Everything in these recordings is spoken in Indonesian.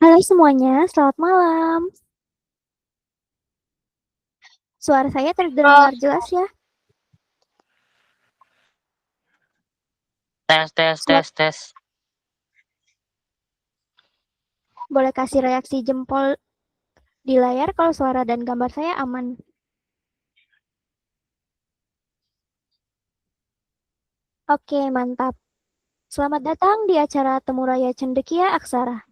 Halo semuanya, selamat malam. Suara saya Halo, terdengar jelas ya? tes tes Suara, tes tes. boleh kasih reaksi jempol di layar kalau suara dan gambar saya aman. Oke, mantap. Selamat datang di acara Temu Raya Cendekia Aksara.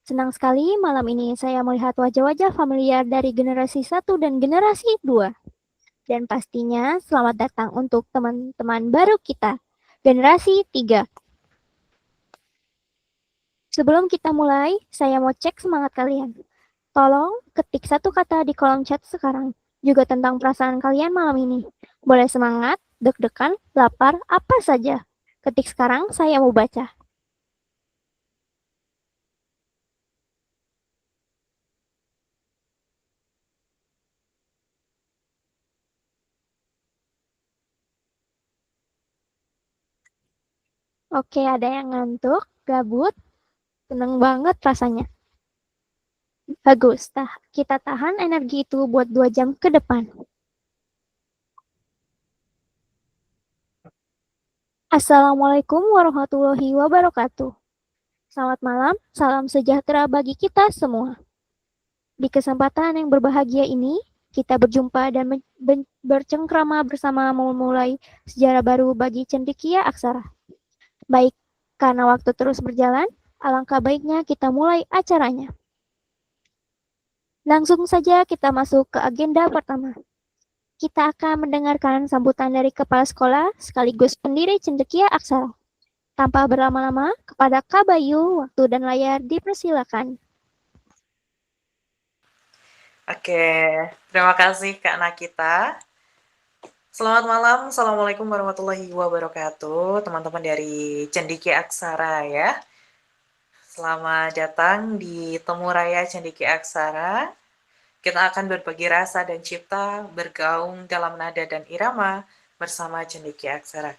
Senang sekali malam ini saya melihat wajah-wajah familiar dari generasi satu dan generasi 2. Dan pastinya selamat datang untuk teman-teman baru kita, generasi 3. Sebelum kita mulai, saya mau cek semangat kalian. Tolong ketik satu kata di kolom chat sekarang, juga tentang perasaan kalian malam ini. Boleh semangat, deg-degan, lapar, apa saja. Ketik sekarang, saya mau baca. Oke, ada yang ngantuk, gabut, seneng banget rasanya. Bagus, kita tahan energi itu buat 2 jam ke depan. Assalamualaikum warahmatullahi wabarakatuh. Selamat malam, salam sejahtera bagi kita semua. Di kesempatan yang berbahagia ini, kita berjumpa dan bercengkrama bersama memulai sejarah baru bagi cendekia aksara. Baik, karena waktu terus berjalan, alangkah baiknya kita mulai acaranya. Langsung saja kita masuk ke agenda pertama. Kita akan mendengarkan sambutan dari Kepala Sekolah sekaligus pendiri cendekia aksara. Tanpa berlama-lama, kepada Kak Bayu, waktu dan layar dipersilakan. Oke, terima kasih Kak Nakita. Selamat malam, Assalamualaikum warahmatullahi wabarakatuh, teman-teman dari Cendiki Aksara ya. Selamat datang di Temu Raya Cendiki Aksara. Kita akan berbagi rasa dan cipta, bergaung dalam nada dan irama bersama Cendiki Aksara.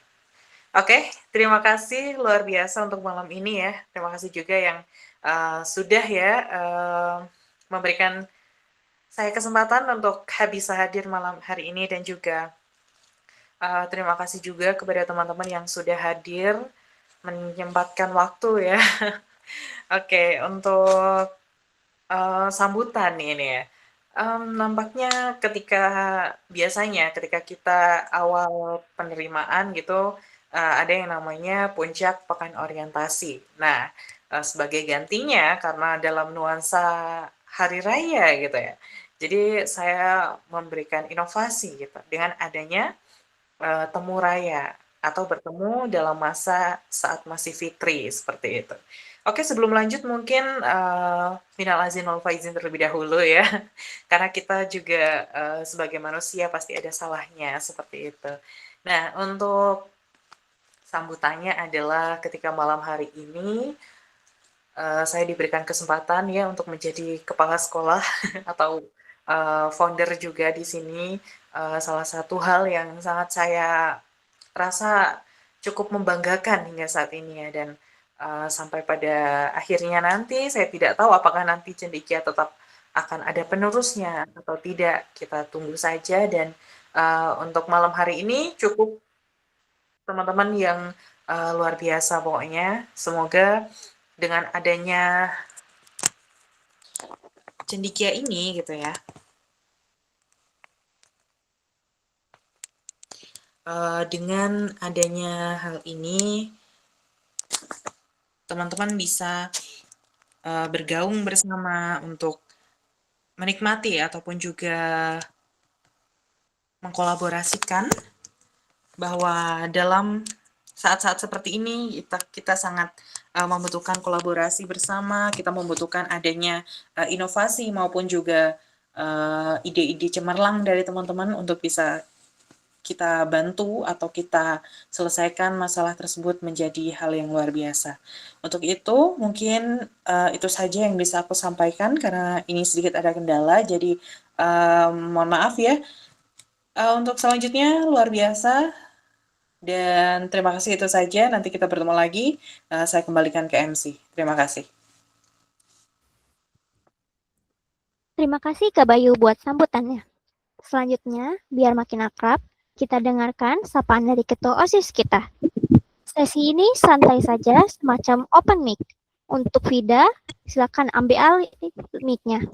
Oke, terima kasih luar biasa untuk malam ini ya. Terima kasih juga yang sudah ya memberikan saya kesempatan untuk bisa hadir malam hari ini dan juga terima kasih juga kepada teman-teman yang sudah hadir menyempatkan waktu ya. Oke, untuk sambutan ini ya. Nampaknya biasanya ketika kita awal penerimaan gitu, ada yang namanya puncak pekan orientasi. Nah, sebagai gantinya karena dalam nuansa hari raya gitu ya, jadi saya memberikan inovasi gitu dengan adanya temu raya atau bertemu dalam masa saat masih fitri seperti itu. Oke, sebelum lanjut mungkin minal aizin wal faizin terlebih dahulu ya, karena kita juga sebagai manusia pasti ada salahnya seperti itu. Nah, untuk sambutannya adalah ketika malam hari ini saya diberikan kesempatan ya untuk menjadi kepala sekolah atau founder juga di sini. Salah satu hal yang sangat saya rasa cukup membanggakan hingga saat ini ya, dan sampai pada akhirnya nanti saya tidak tahu apakah nanti cendekia tetap akan ada penerusnya atau tidak, kita tunggu saja. Dan untuk malam hari ini cukup teman-teman yang luar biasa pokoknya. Semoga dengan adanya cendekia ini gitu ya, dengan adanya hal ini teman-teman bisa bergaung bersama untuk menikmati ataupun juga mengkolaborasikan bahwa dalam saat-saat seperti ini kita sangat membutuhkan kolaborasi bersama, kita membutuhkan adanya inovasi maupun juga ide-ide cemerlang dari teman-teman untuk bisa kita bantu atau kita selesaikan masalah tersebut menjadi hal yang luar biasa. Untuk itu mungkin itu saja yang bisa aku sampaikan karena ini sedikit ada kendala, jadi mohon maaf ya. Untuk selanjutnya luar biasa dan terima kasih, itu saja. Nanti kita bertemu lagi. Saya kembalikan ke MC. Terima kasih. Terima kasih Kak Bayu buat sambutannya. Selanjutnya, biar makin akrab, kita dengarkan sapaan dari ketua OSIS kita. Sesi ini santai saja, semacam open mic. Untuk Vida, silakan ambil alih mic-nya.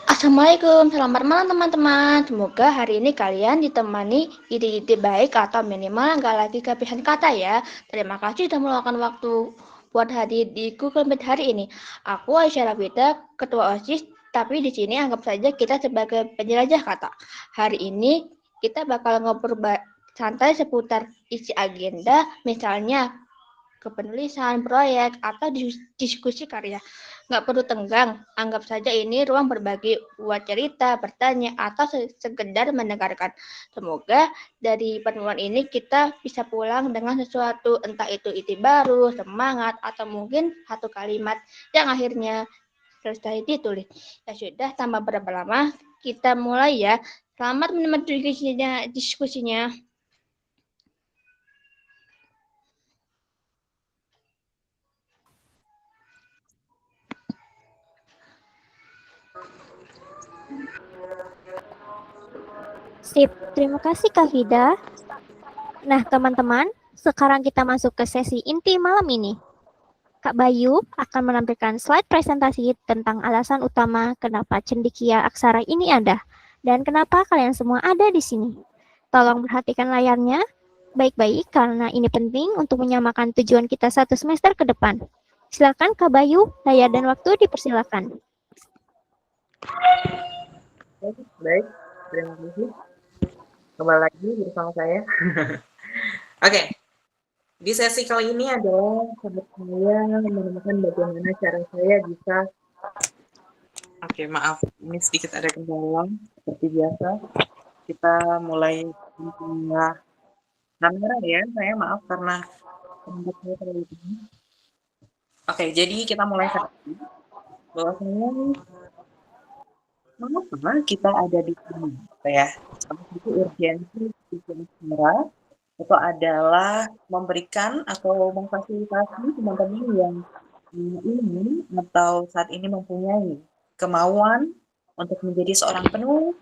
Assalamualaikum, selamat malam teman-teman. Semoga hari ini kalian ditemani ide-ide baik atau minimal nggak lagi kehabisan kata ya. Terima kasih sudah meluangkan waktu buat hadir di Google Meet hari ini. Aku Aisyah Rafida, Ketua OSIS, tapi di sini anggap saja kita sebagai penjelajah kata. Hari ini kita bakal ngobrol santai seputar isi agenda, misalnya kepenulisan, proyek, atau diskusi karya. Nggak perlu tenggang, anggap saja ini ruang berbagi buat cerita, bertanya, atau sekedar mendengarkan. Semoga dari pertemuan ini kita bisa pulang dengan sesuatu, entah itu ide baru, semangat, atau mungkin satu kalimat yang akhirnya selesai ditulis. Ya sudah, tanpa berapa lama, kita mulai ya. Selamat menikmati diskusinya. Sip, terima kasih Kak Vida. Nah teman-teman, sekarang kita masuk ke sesi inti malam ini. Kak Bayu akan menampilkan slide presentasi tentang alasan utama kenapa Cendekia Aksara ini ada, dan kenapa kalian semua ada di sini. Tolong perhatikan layarnya baik-baik karena ini penting untuk menyamakan tujuan kita satu semester ke depan. Silakan Kak Bayu, layar dan waktu dipersilakan. Baik, terima kasih. Kembali lagi bersama saya. Oke, di sesi kali ini adalah sahabat saya menemukan bagaimana cara saya bisa. Oke, maaf, ini sedikit ada kendala seperti biasa. Kita mulai buka kamera ya, saya maaf karena saya terlalu tinggi. Oke, jadi kita mulai sekarang. Bahwasanya mengapa kita ada di sini, ya? Salah satu urgensi di kamera itu adalah memberikan atau memfasilitasi teman-teman yang ingin atau saat ini mempunyai kemauan untuk menjadi seorang penulis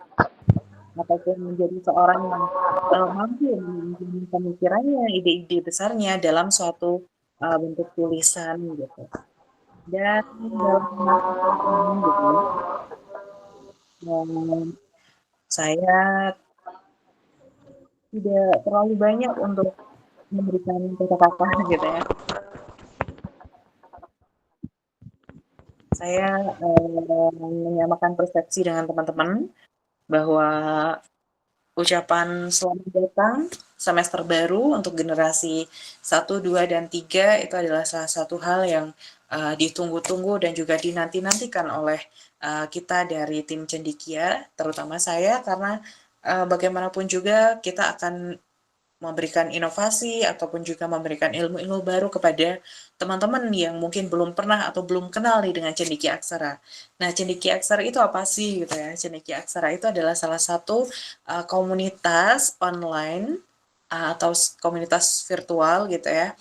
ataupun menjadi seorang yang mampu menunjukkan pemikirannya, ide-ide besarnya dalam suatu bentuk tulisan gitu. Dan dalam masa ini gitu, saya tidak terlalu banyak untuk memberikan kata-kata gitu ya. Saya menyamakan persepsi dengan teman-teman bahwa ucapan selamat datang semester baru untuk generasi 1, 2, dan 3 itu adalah salah satu hal yang ditunggu-tunggu dan juga dinanti-nantikan oleh kita dari tim Cendekia, terutama saya, karena bagaimanapun juga kita akan memberikan inovasi ataupun juga memberikan ilmu-ilmu baru kepada teman-teman yang mungkin belum pernah atau belum kenal nih dengan Cendekia Aksara. Nah, Cendekia Aksara itu apa sih gitu ya? Cendekia Aksara itu adalah salah satu komunitas online atau komunitas virtual gitu ya,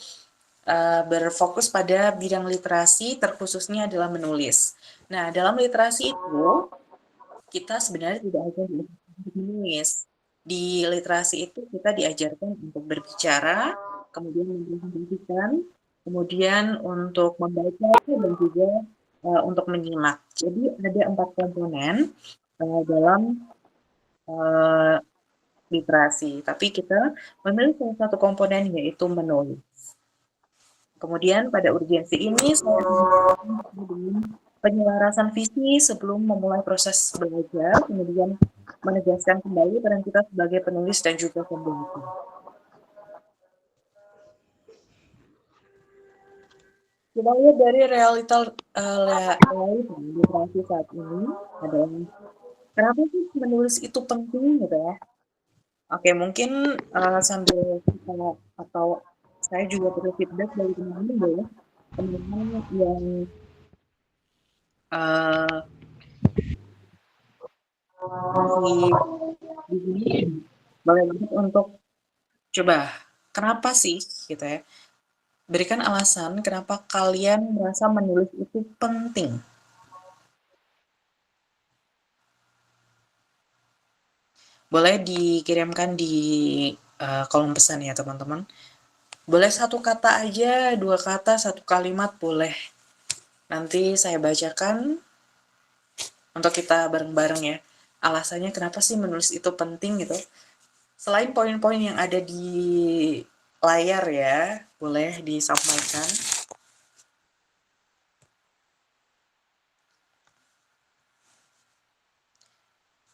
berfokus pada bidang literasi, terkhususnya adalah menulis. Nah, dalam literasi itu kita sebenarnya tidak hanya menulis. Di literasi itu kita diajarkan untuk berbicara, kemudian mempresentasikan, kemudian untuk membaca dan juga untuk menyimak. Jadi ada 4 komponen dalam literasi, tapi kita memilih salah satu komponen yaitu menulis. Kemudian pada urgensi ini saya dengan penyelarasan visi sebelum memulai proses belajar, kemudian menegaskan kembali peran kita sebagai penulis dan juga pembaca. Kita lihat dari realita literasi saat ini adalah kenapa sih menulis itu penting gitu ya? Oke, mungkin sambil kita atau saya juga perlu feedback dari teman-teman ya, teman-teman yang masih di sini boleh banget untuk coba kenapa sih gitu ya Berikan alasan kenapa kalian merasa menulis itu penting. Boleh dikirimkan di kolom pesan ya teman-teman. Boleh satu kata aja, dua kata, satu kalimat boleh. Nanti saya bacakan untuk kita bareng-bareng ya. Alasannya kenapa sih menulis itu penting gitu. Selain poin-poin yang ada di layar ya, boleh disampaikan.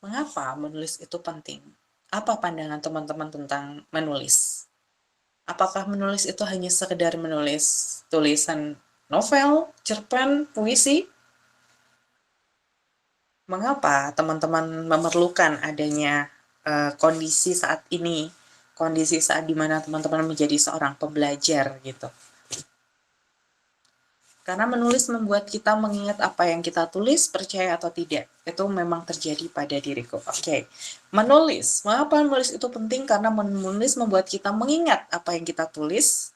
Mengapa menulis itu penting? Apa pandangan teman-teman tentang menulis? Apakah menulis itu hanya sekedar menulis tulisan novel, cerpen, puisi? Mengapa teman-teman memerlukan adanya kondisi saat ini, kondisi saat dimana teman-teman menjadi seorang pembelajar gitu? Karena menulis membuat kita mengingat apa yang kita tulis, percaya atau tidak. Itu memang terjadi pada diriku. Oke. Menulis. Mengapa menulis itu penting? Karena menulis membuat kita mengingat apa yang kita tulis,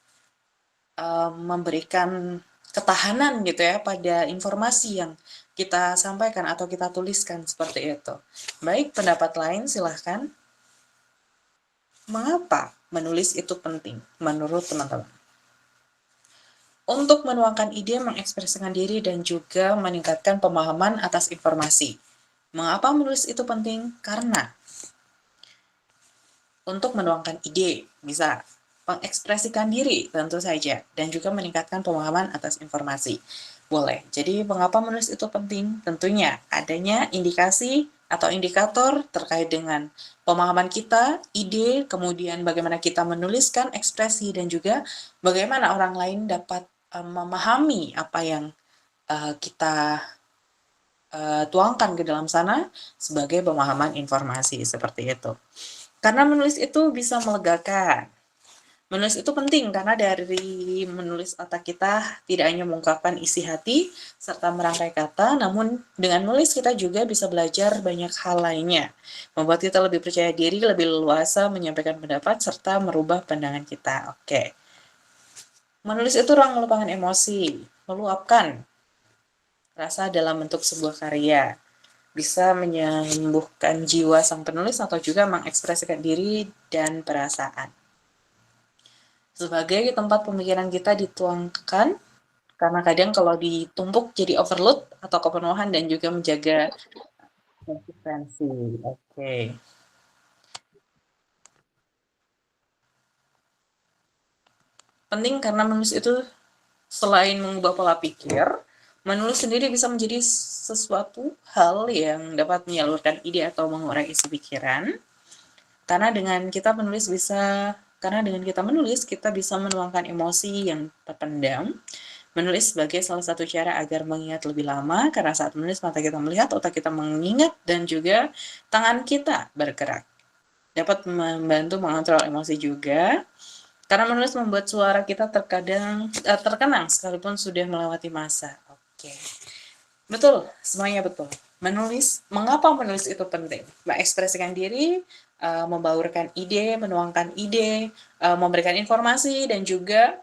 memberikan ketahanan gitu ya pada informasi yang kita sampaikan atau kita tuliskan seperti itu. Baik, pendapat lain silahkan. Mengapa menulis itu penting menurut teman-teman? Untuk menuangkan ide, mengekspresikan diri, dan juga meningkatkan pemahaman atas informasi. Mengapa menulis itu penting? Karena untuk menuangkan ide, bisa mengekspresikan diri tentu saja, dan juga meningkatkan pemahaman atas informasi. Boleh. Jadi mengapa menulis itu penting? Tentunya adanya indikasi atau indikator terkait dengan pemahaman kita, ide, kemudian bagaimana kita menuliskan ekspresi, dan juga bagaimana orang lain dapat memahami apa yang kita tuangkan ke dalam sana sebagai pemahaman informasi seperti itu. Karena menulis itu bisa melegakan. Menulis itu penting karena dari menulis otak kita tidak hanya mengungkapkan isi hati serta merangkai kata, namun dengan menulis kita juga bisa belajar banyak hal lainnya. Membuat kita lebih percaya diri, lebih leluasa menyampaikan pendapat, serta merubah pandangan kita. Oke. Menulis itu ruang meluapkan emosi, meluapkan rasa dalam bentuk sebuah karya. Bisa menyembuhkan jiwa sang penulis atau juga mengekspresikan diri dan perasaan. Sebagai tempat pemikiran kita dituangkan, karena kadang kalau ditumpuk jadi overload atau kepenuhan dan juga menjaga konsistensi. Oke. Penting karena menulis itu selain mengubah pola pikir, menulis sendiri bisa menjadi sesuatu hal yang dapat menyalurkan ide atau mengurai isi pikiran. Karena dengan kita menulis kita bisa menuangkan emosi yang terpendam. Menulis sebagai salah satu cara agar mengingat lebih lama, karena saat menulis mata kita melihat, otak kita mengingat, dan juga tangan kita bergerak. Dapat membantu mengontrol emosi juga, karena menulis membuat suara kita terkenang sekalipun sudah melewati masa. Oke. Betul, semuanya betul. Mengapa menulis itu penting? Mengekspresikan diri, membaurkan ide, menuangkan ide, memberikan informasi, dan juga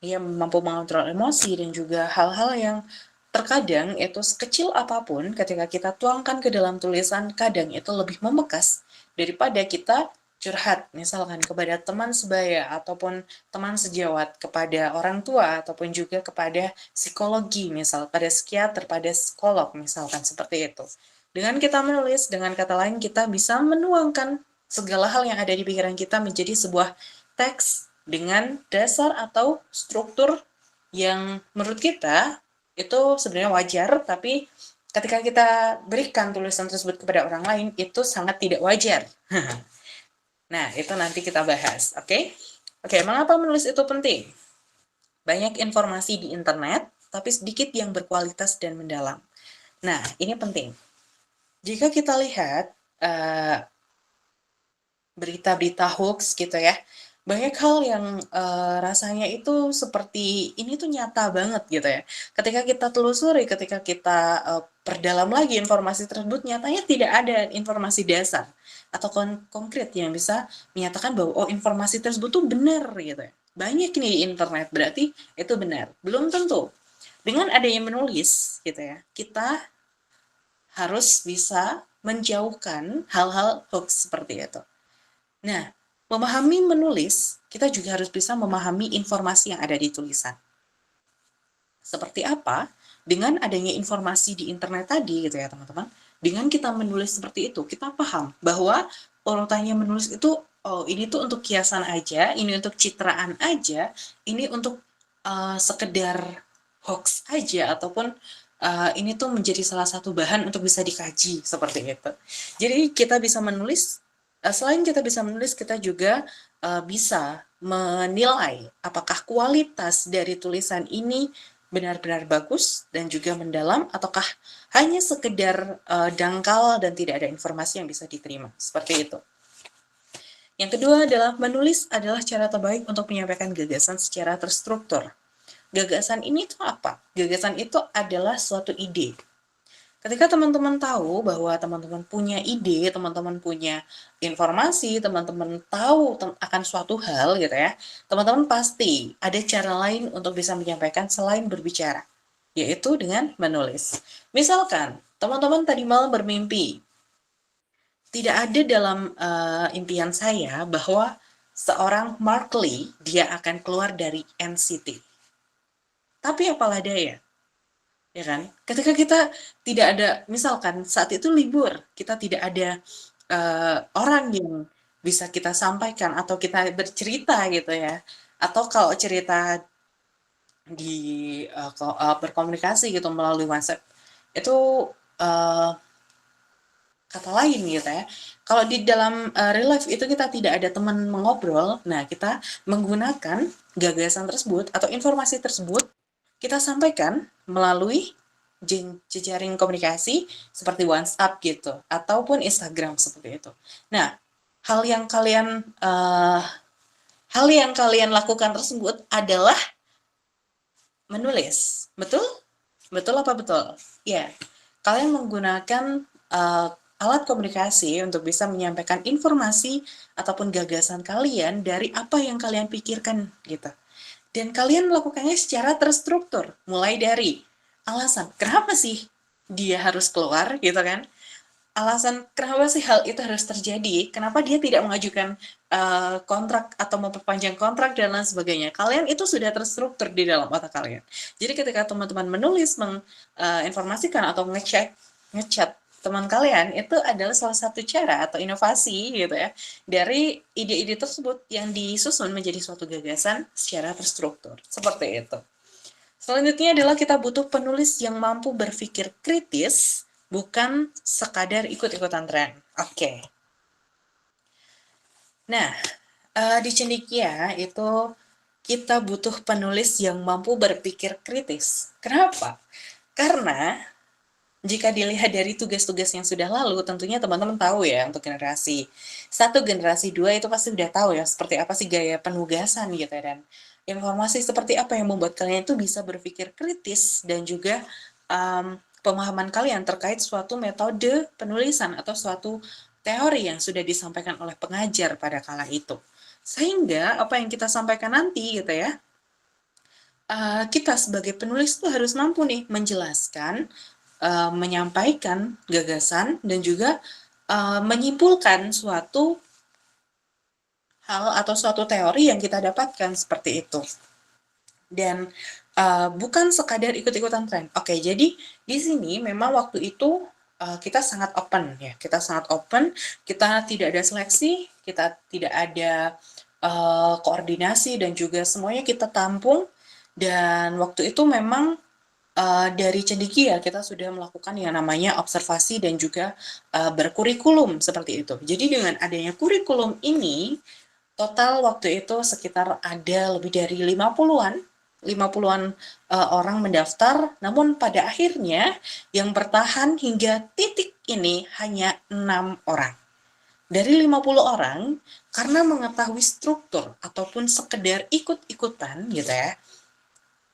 ia mampu mengontrol emosi dan juga hal-hal yang terkadang itu sekecil apapun ketika kita tuangkan ke dalam tulisan, kadang itu lebih membekas daripada kita curhat misalkan kepada teman sebaya ataupun teman sejawat, kepada orang tua ataupun juga kepada psikologi, misal pada psikiater, pada psikolog misalkan seperti itu. Dengan kita menulis, dengan kata lain kita bisa menuangkan segala hal yang ada di pikiran kita menjadi sebuah teks dengan dasar atau struktur yang menurut kita itu sebenarnya wajar, tapi ketika kita berikan tulisan tersebut kepada orang lain, itu sangat tidak wajar. Nah, itu nanti kita bahas, oke? Oke, mengapa menulis itu penting? Banyak informasi di internet, tapi sedikit yang berkualitas dan mendalam. Nah, ini penting. Jika kita lihat berita-berita hoax gitu ya, banyak hal yang rasanya itu seperti ini tuh nyata banget gitu ya. Ketika kita telusuri, ketika kita perdalam lagi informasi tersebut, nyatanya tidak ada informasi dasar atau konkret yang bisa menyatakan bahwa oh informasi tersebut tuh benar gitu ya. Banyak nih di internet, berarti itu benar. Belum tentu. Dengan adanya menulis gitu ya, kita harus bisa menjauhkan hal-hal hoax seperti itu. Nah, memahami menulis, kita juga harus bisa memahami informasi yang ada di tulisan. Seperti apa? Dengan adanya informasi di internet tadi gitu ya teman-teman, dengan kita menulis seperti itu, kita paham bahwa urutannya menulis itu, oh ini tuh untuk kiasan aja, ini untuk citraan aja, ini untuk sekedar hoax aja, ataupun ini tuh menjadi salah satu bahan untuk bisa dikaji, seperti itu. Jadi kita bisa menulis, selain kita bisa menulis, kita juga bisa menilai apakah kualitas dari tulisan ini benar-benar bagus dan juga mendalam, ataukah hanya sekedar dangkal dan tidak ada informasi yang bisa diterima, seperti itu. Yang kedua adalah menulis adalah cara terbaik untuk menyampaikan gagasan secara terstruktur. Gagasan ini itu apa? Gagasan itu adalah suatu ide. Ketika teman-teman tahu bahwa teman-teman punya ide, teman-teman punya informasi, teman-teman tahu akan suatu hal gitu ya, teman-teman pasti ada cara lain untuk bisa menyampaikan selain berbicara, yaitu dengan menulis. Misalkan, teman-teman tadi malam bermimpi, tidak ada dalam impian saya bahwa seorang Mark Lee, dia akan keluar dari NCT. Tapi apalah daya, ya kan? Ketika kita tidak ada, misalkan saat itu libur, kita tidak ada orang yang bisa kita sampaikan atau kita bercerita gitu ya, atau kalau cerita di berkomunikasi gitu melalui WhatsApp itu kata lain gitu ya. Kalau di dalam real life itu kita tidak ada teman mengobrol, nah kita menggunakan gagasan tersebut atau informasi tersebut kita sampaikan melalui jejaring komunikasi seperti WhatsApp gitu ataupun Instagram seperti itu. Nah, hal yang kalian lakukan tersebut adalah menulis. Betul? Betul apa betul? Ya. Kalian menggunakan alat komunikasi untuk bisa menyampaikan informasi ataupun gagasan kalian dari apa yang kalian pikirkan gitu. Dan kalian melakukannya secara terstruktur, mulai dari alasan, kenapa sih dia harus keluar gitu kan? Alasan kenapa sih hal itu harus terjadi, kenapa dia tidak mengajukan kontrak atau memperpanjang kontrak dan lain sebagainya. Kalian itu sudah terstruktur di dalam otak kalian. Jadi ketika teman-teman menulis, menginformasikan atau ngechat teman kalian, itu adalah salah satu cara atau inovasi gitu ya dari ide-ide tersebut yang disusun menjadi suatu gagasan secara terstruktur. Seperti itu. Selanjutnya adalah kita butuh penulis yang mampu berpikir kritis, bukan sekadar ikut-ikutan tren. Oke. Nah, di Cendekia itu kita butuh penulis yang mampu berpikir kritis. Kenapa? Karena jika dilihat dari tugas-tugas yang sudah lalu, tentunya teman-teman tahu ya untuk generasi 1, generasi 2 itu pasti sudah tahu ya seperti apa sih gaya penugasan gitu ya, dan informasi seperti apa yang membuat kalian itu bisa berpikir kritis dan juga pemahaman kalian terkait suatu metode penulisan atau suatu teori yang sudah disampaikan oleh pengajar pada kala itu. Sehingga apa yang kita sampaikan nanti gitu ya, kita sebagai penulis itu harus mampu nih menjelaskan, menyampaikan gagasan dan juga menyimpulkan suatu hal atau suatu teori yang kita dapatkan seperti itu. Dan bukan sekadar ikut-ikutan tren. Oke, jadi di sini memang waktu itu kita sangat open ya. Kita sangat open, kita tidak ada seleksi, kita tidak ada koordinasi dan juga semuanya kita tampung. Dan waktu itu memang dari Cendekia kita sudah melakukan yang namanya observasi dan juga berkurikulum seperti itu. Jadi dengan adanya kurikulum ini, total waktu itu sekitar ada lebih dari 50-an orang mendaftar, namun pada akhirnya yang bertahan hingga titik ini hanya 6 orang. dari 50 orang, karena mengetahui struktur ataupun sekedar ikut-ikutan gitu ya,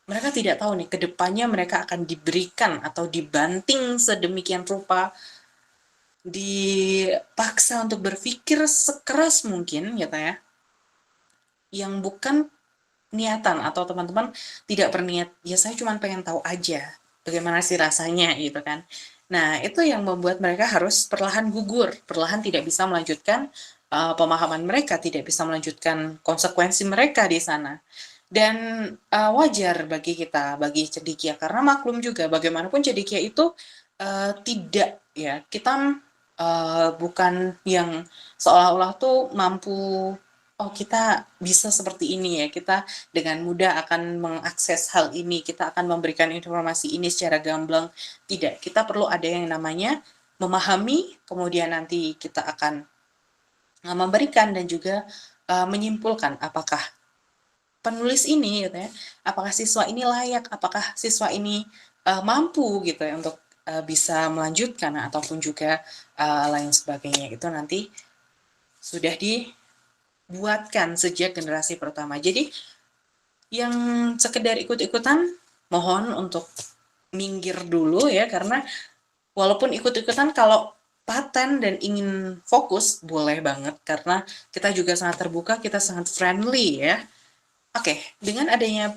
mereka tidak tahu nih, kedepannya mereka akan diberikan atau dibanting sedemikian rupa, dipaksa untuk berpikir sekeras mungkin gitu ya, yang bukan niatan, atau teman-teman tidak berniat, ya saya cuma pengen tahu aja bagaimana sih rasanya gitu kan. Nah, itu yang membuat mereka harus perlahan gugur, perlahan tidak bisa melanjutkan pemahaman mereka, tidak bisa melanjutkan konsekuensi mereka di sana. Dan wajar bagi kita, bagi cendekia, karena maklum juga bagaimanapun cendekia itu tidak ya, kita bukan yang seolah-olah tuh mampu, oh kita bisa seperti ini ya, kita dengan mudah akan mengakses hal ini, kita akan memberikan informasi ini secara gamblang. Tidak, kita perlu ada yang namanya memahami, kemudian nanti kita akan memberikan dan juga menyimpulkan apakah penulis ini gitu ya, apakah siswa ini layak, apakah siswa ini mampu gitu ya untuk bisa melanjutkan ataupun juga lain sebagainya. Itu nanti sudah dibuatkan sejak generasi pertama. Jadi yang sekedar ikut-ikutan, mohon untuk minggir dulu ya, karena walaupun ikut-ikutan, kalau paten dan ingin fokus boleh banget, karena kita juga sangat terbuka, kita sangat friendly ya. Oke, dengan adanya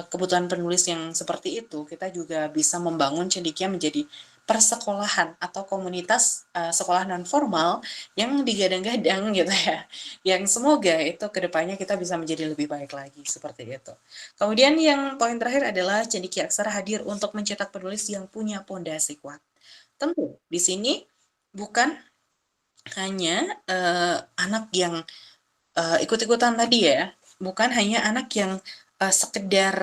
kebutuhan penulis yang seperti itu, kita juga bisa membangun cendekia menjadi persekolahan atau komunitas sekolah non formal yang digadang-gadang gitu ya, yang semoga itu kedepannya kita bisa menjadi lebih baik lagi seperti itu. Kemudian yang poin terakhir adalah cendekia aksara hadir untuk mencetak penulis yang punya pondasi kuat. Tentu di sini bukan hanya anak yang ikut-ikutan tadi ya, bukan hanya anak yang sekedar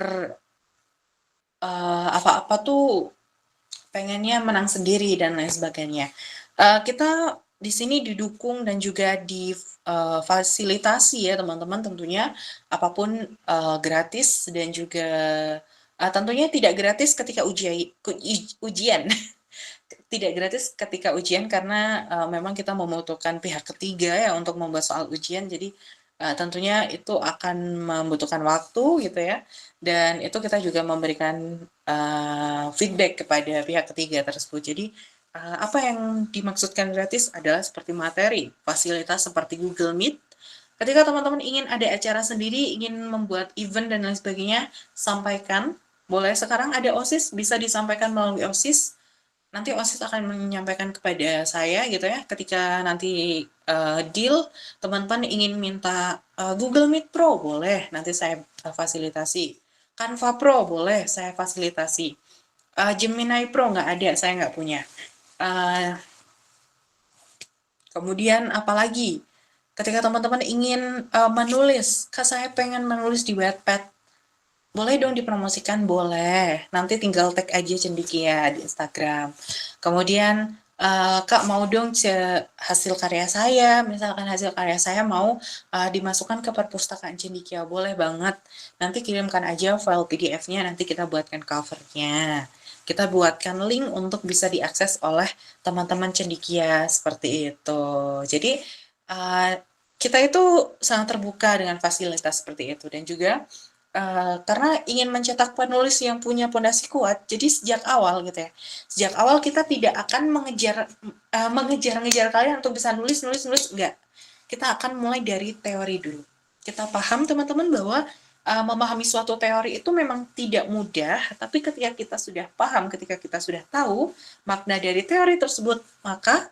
apa-apa tuh pengennya menang sendiri dan lain sebagainya. Kita di sini didukung dan juga difasilitasi ya teman-teman, tentunya apapun gratis, dan juga tentunya tidak gratis ketika ujian. Tidak gratis ketika ujian, karena memang kita membutuhkan pihak ketiga ya untuk membuat soal ujian. Jadi tentunya itu akan membutuhkan waktu gitu ya, dan itu kita juga memberikan feedback kepada pihak ketiga tersebut. Jadi apa yang dimaksudkan gratis adalah seperti materi, fasilitas seperti Google Meet. Ketika teman-teman ingin ada acara sendiri, ingin membuat event dan lain sebagainya, sampaikan. Boleh, sekarang ada OSIS, bisa disampaikan melalui OSIS. Nanti OSIS akan menyampaikan kepada saya gitu ya, ketika nanti deal, teman-teman ingin minta Google Meet Pro, boleh, nanti saya fasilitasi. Canva Pro, boleh, saya fasilitasi. Gemini Pro nggak ada, saya nggak punya. Kemudian apalagi, ketika teman-teman ingin menulis, saya pengen menulis di Wattpad, boleh dong dipromosikan, boleh. Nanti tinggal tag aja Cendekia di Instagram. Kemudian, Kak mau dong hasil karya saya, misalkan hasil karya saya mau dimasukkan ke perpustakaan Cendekia, boleh banget. Nanti kirimkan aja file PDF-nya, nanti kita buatkan cover-nya. Kita buatkan link untuk bisa diakses oleh teman-teman Cendekia, seperti itu. Jadi, kita itu sangat terbuka dengan fasilitas seperti itu, dan juga karena ingin mencetak penulis yang punya pondasi kuat, jadi sejak awal gitu ya, sejak awal kita tidak akan mengejar kalian untuk bisa nulis, enggak. Kita akan mulai dari teori dulu. Kita paham teman-teman bahwa memahami suatu teori itu memang tidak mudah, tapi ketika kita sudah paham, ketika kita sudah tahu makna dari teori tersebut, maka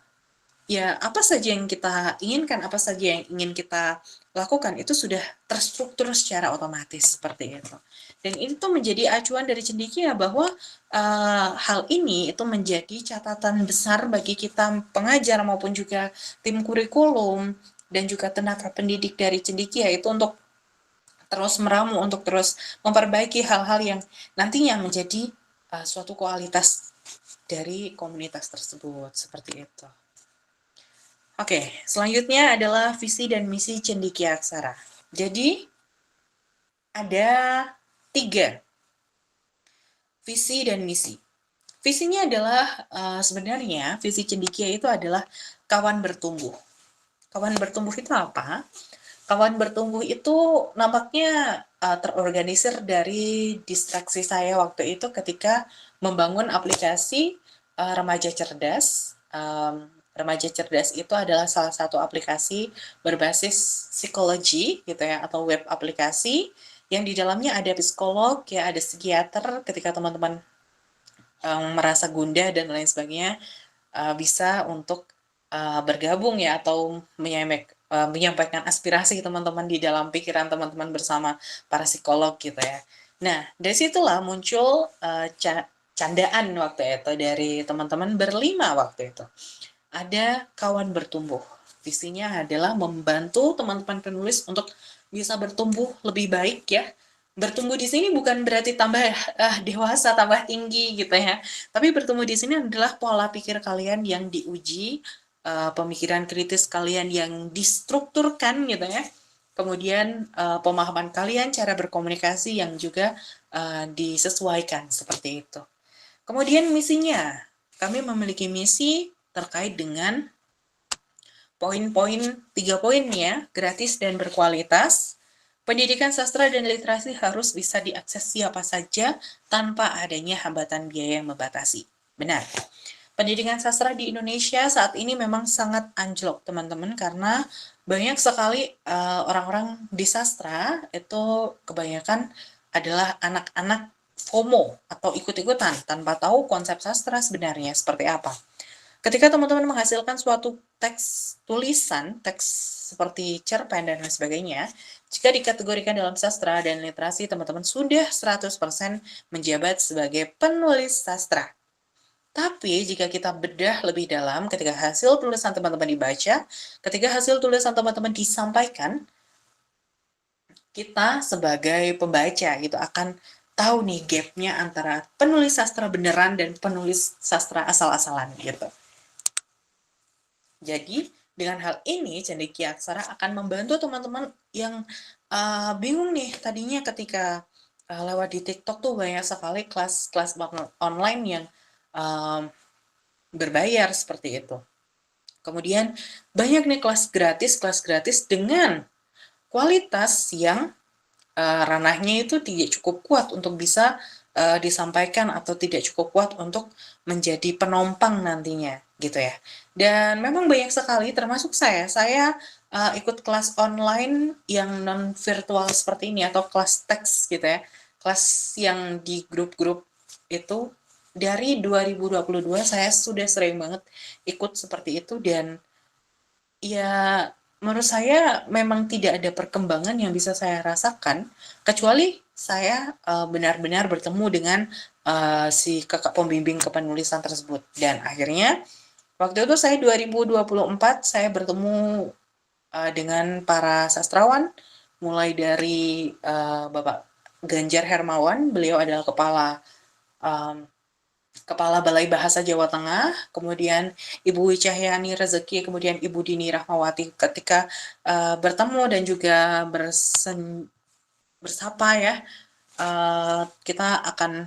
ya apa saja yang kita inginkan, apa saja yang ingin kita lakukan, itu sudah terstruktur secara otomatis seperti itu. Dan itu menjadi acuan dari Cendekia bahwa hal ini itu menjadi catatan besar bagi kita pengajar maupun juga tim kurikulum dan juga tenaga pendidik dari Cendekia, itu untuk terus meramu, untuk terus memperbaiki hal-hal yang nantinya menjadi suatu kualitas dari komunitas tersebut, seperti itu. Oke, selanjutnya adalah visi dan misi Cendekia Aksara. Jadi, ada 3 visi dan misi. Visinya adalah sebenarnya visi Cendekia itu adalah kawan bertumbuh. kawan bertumbuh itu apa? Kawan bertumbuh itu nampaknya terorganisir dari distraksi saya waktu itu ketika membangun aplikasi remaja cerdas. Remaja cerdas itu adalah salah satu aplikasi berbasis psikologi gitu ya, atau web aplikasi yang di dalamnya ada psikolog, ya ada psikiater ketika teman-teman merasa gundah dan lain sebagainya, bisa untuk bergabung ya, atau menyampaikan aspirasi teman-teman di dalam pikiran teman-teman bersama para psikolog gitu ya. Nah, dari situlah muncul candaan waktu itu dari teman-teman berlima waktu itu. Ada kawan bertumbuh. Visinya adalah membantu teman-teman penulis untuk bisa bertumbuh lebih baik ya. Bertumbuh di sini bukan berarti tambah dewasa, tambah tinggi gitu ya. Tapi bertumbuh di sini adalah pola pikir kalian yang diuji, pemikiran kritis kalian yang distrukturkan gitu ya. Kemudian pemahaman kalian, cara berkomunikasi yang juga disesuaikan seperti itu. Kemudian misinya, kami memiliki misi terkait dengan poin-poin 3 poinnya, gratis dan berkualitas. Pendidikan sastra dan literasi harus bisa diakses siapa saja tanpa adanya hambatan biaya yang membatasi. Benar. Pendidikan sastra di Indonesia saat ini memang sangat anjlok, teman-teman, karena banyak sekali orang-orang di sastra itu kebanyakan adalah anak-anak FOMO atau ikut-ikutan tanpa tahu konsep sastra sebenarnya seperti apa. Ketika teman-teman menghasilkan suatu teks tulisan, teks seperti cerpen dan lain sebagainya, jika dikategorikan dalam sastra dan literasi, teman-teman sudah 100% menjabat sebagai penulis sastra. Tapi jika kita bedah lebih dalam, ketika hasil tulisan teman-teman dibaca, ketika hasil tulisan teman-teman disampaikan, kita sebagai pembaca gitu akan tahu nih gapnya antara penulis sastra beneran dan penulis sastra asal-asalan gitu. Jadi dengan hal ini Cendekia Aksara akan membantu teman-teman yang bingung nih tadinya ketika lewat di TikTok tuh banyak sekali kelas-kelas online yang berbayar seperti itu. Kemudian banyak nih kelas gratis dengan kualitas yang ranahnya itu tidak cukup kuat untuk bisa disampaikan atau tidak cukup kuat untuk menjadi penopang nantinya gitu ya. Dan memang banyak sekali termasuk saya ikut kelas online yang non virtual seperti ini atau kelas teks gitu ya. Kelas yang di grup-grup itu dari 2022 saya sudah sering banget ikut seperti itu, dan ya menurut saya memang tidak ada perkembangan yang bisa saya rasakan kecuali saya benar-benar bertemu dengan si kakak pembimbing kepenulisan tersebut. Dan akhirnya waktu itu saya 2024 saya bertemu dengan para sastrawan, mulai dari Bapak Ganjar Hermawan, beliau adalah Kepala Balai Bahasa Jawa Tengah, kemudian Ibu Cahyani Rezeki, kemudian Ibu Dini Rahmawati. Ketika bertemu dan juga bersapa ya, kita akan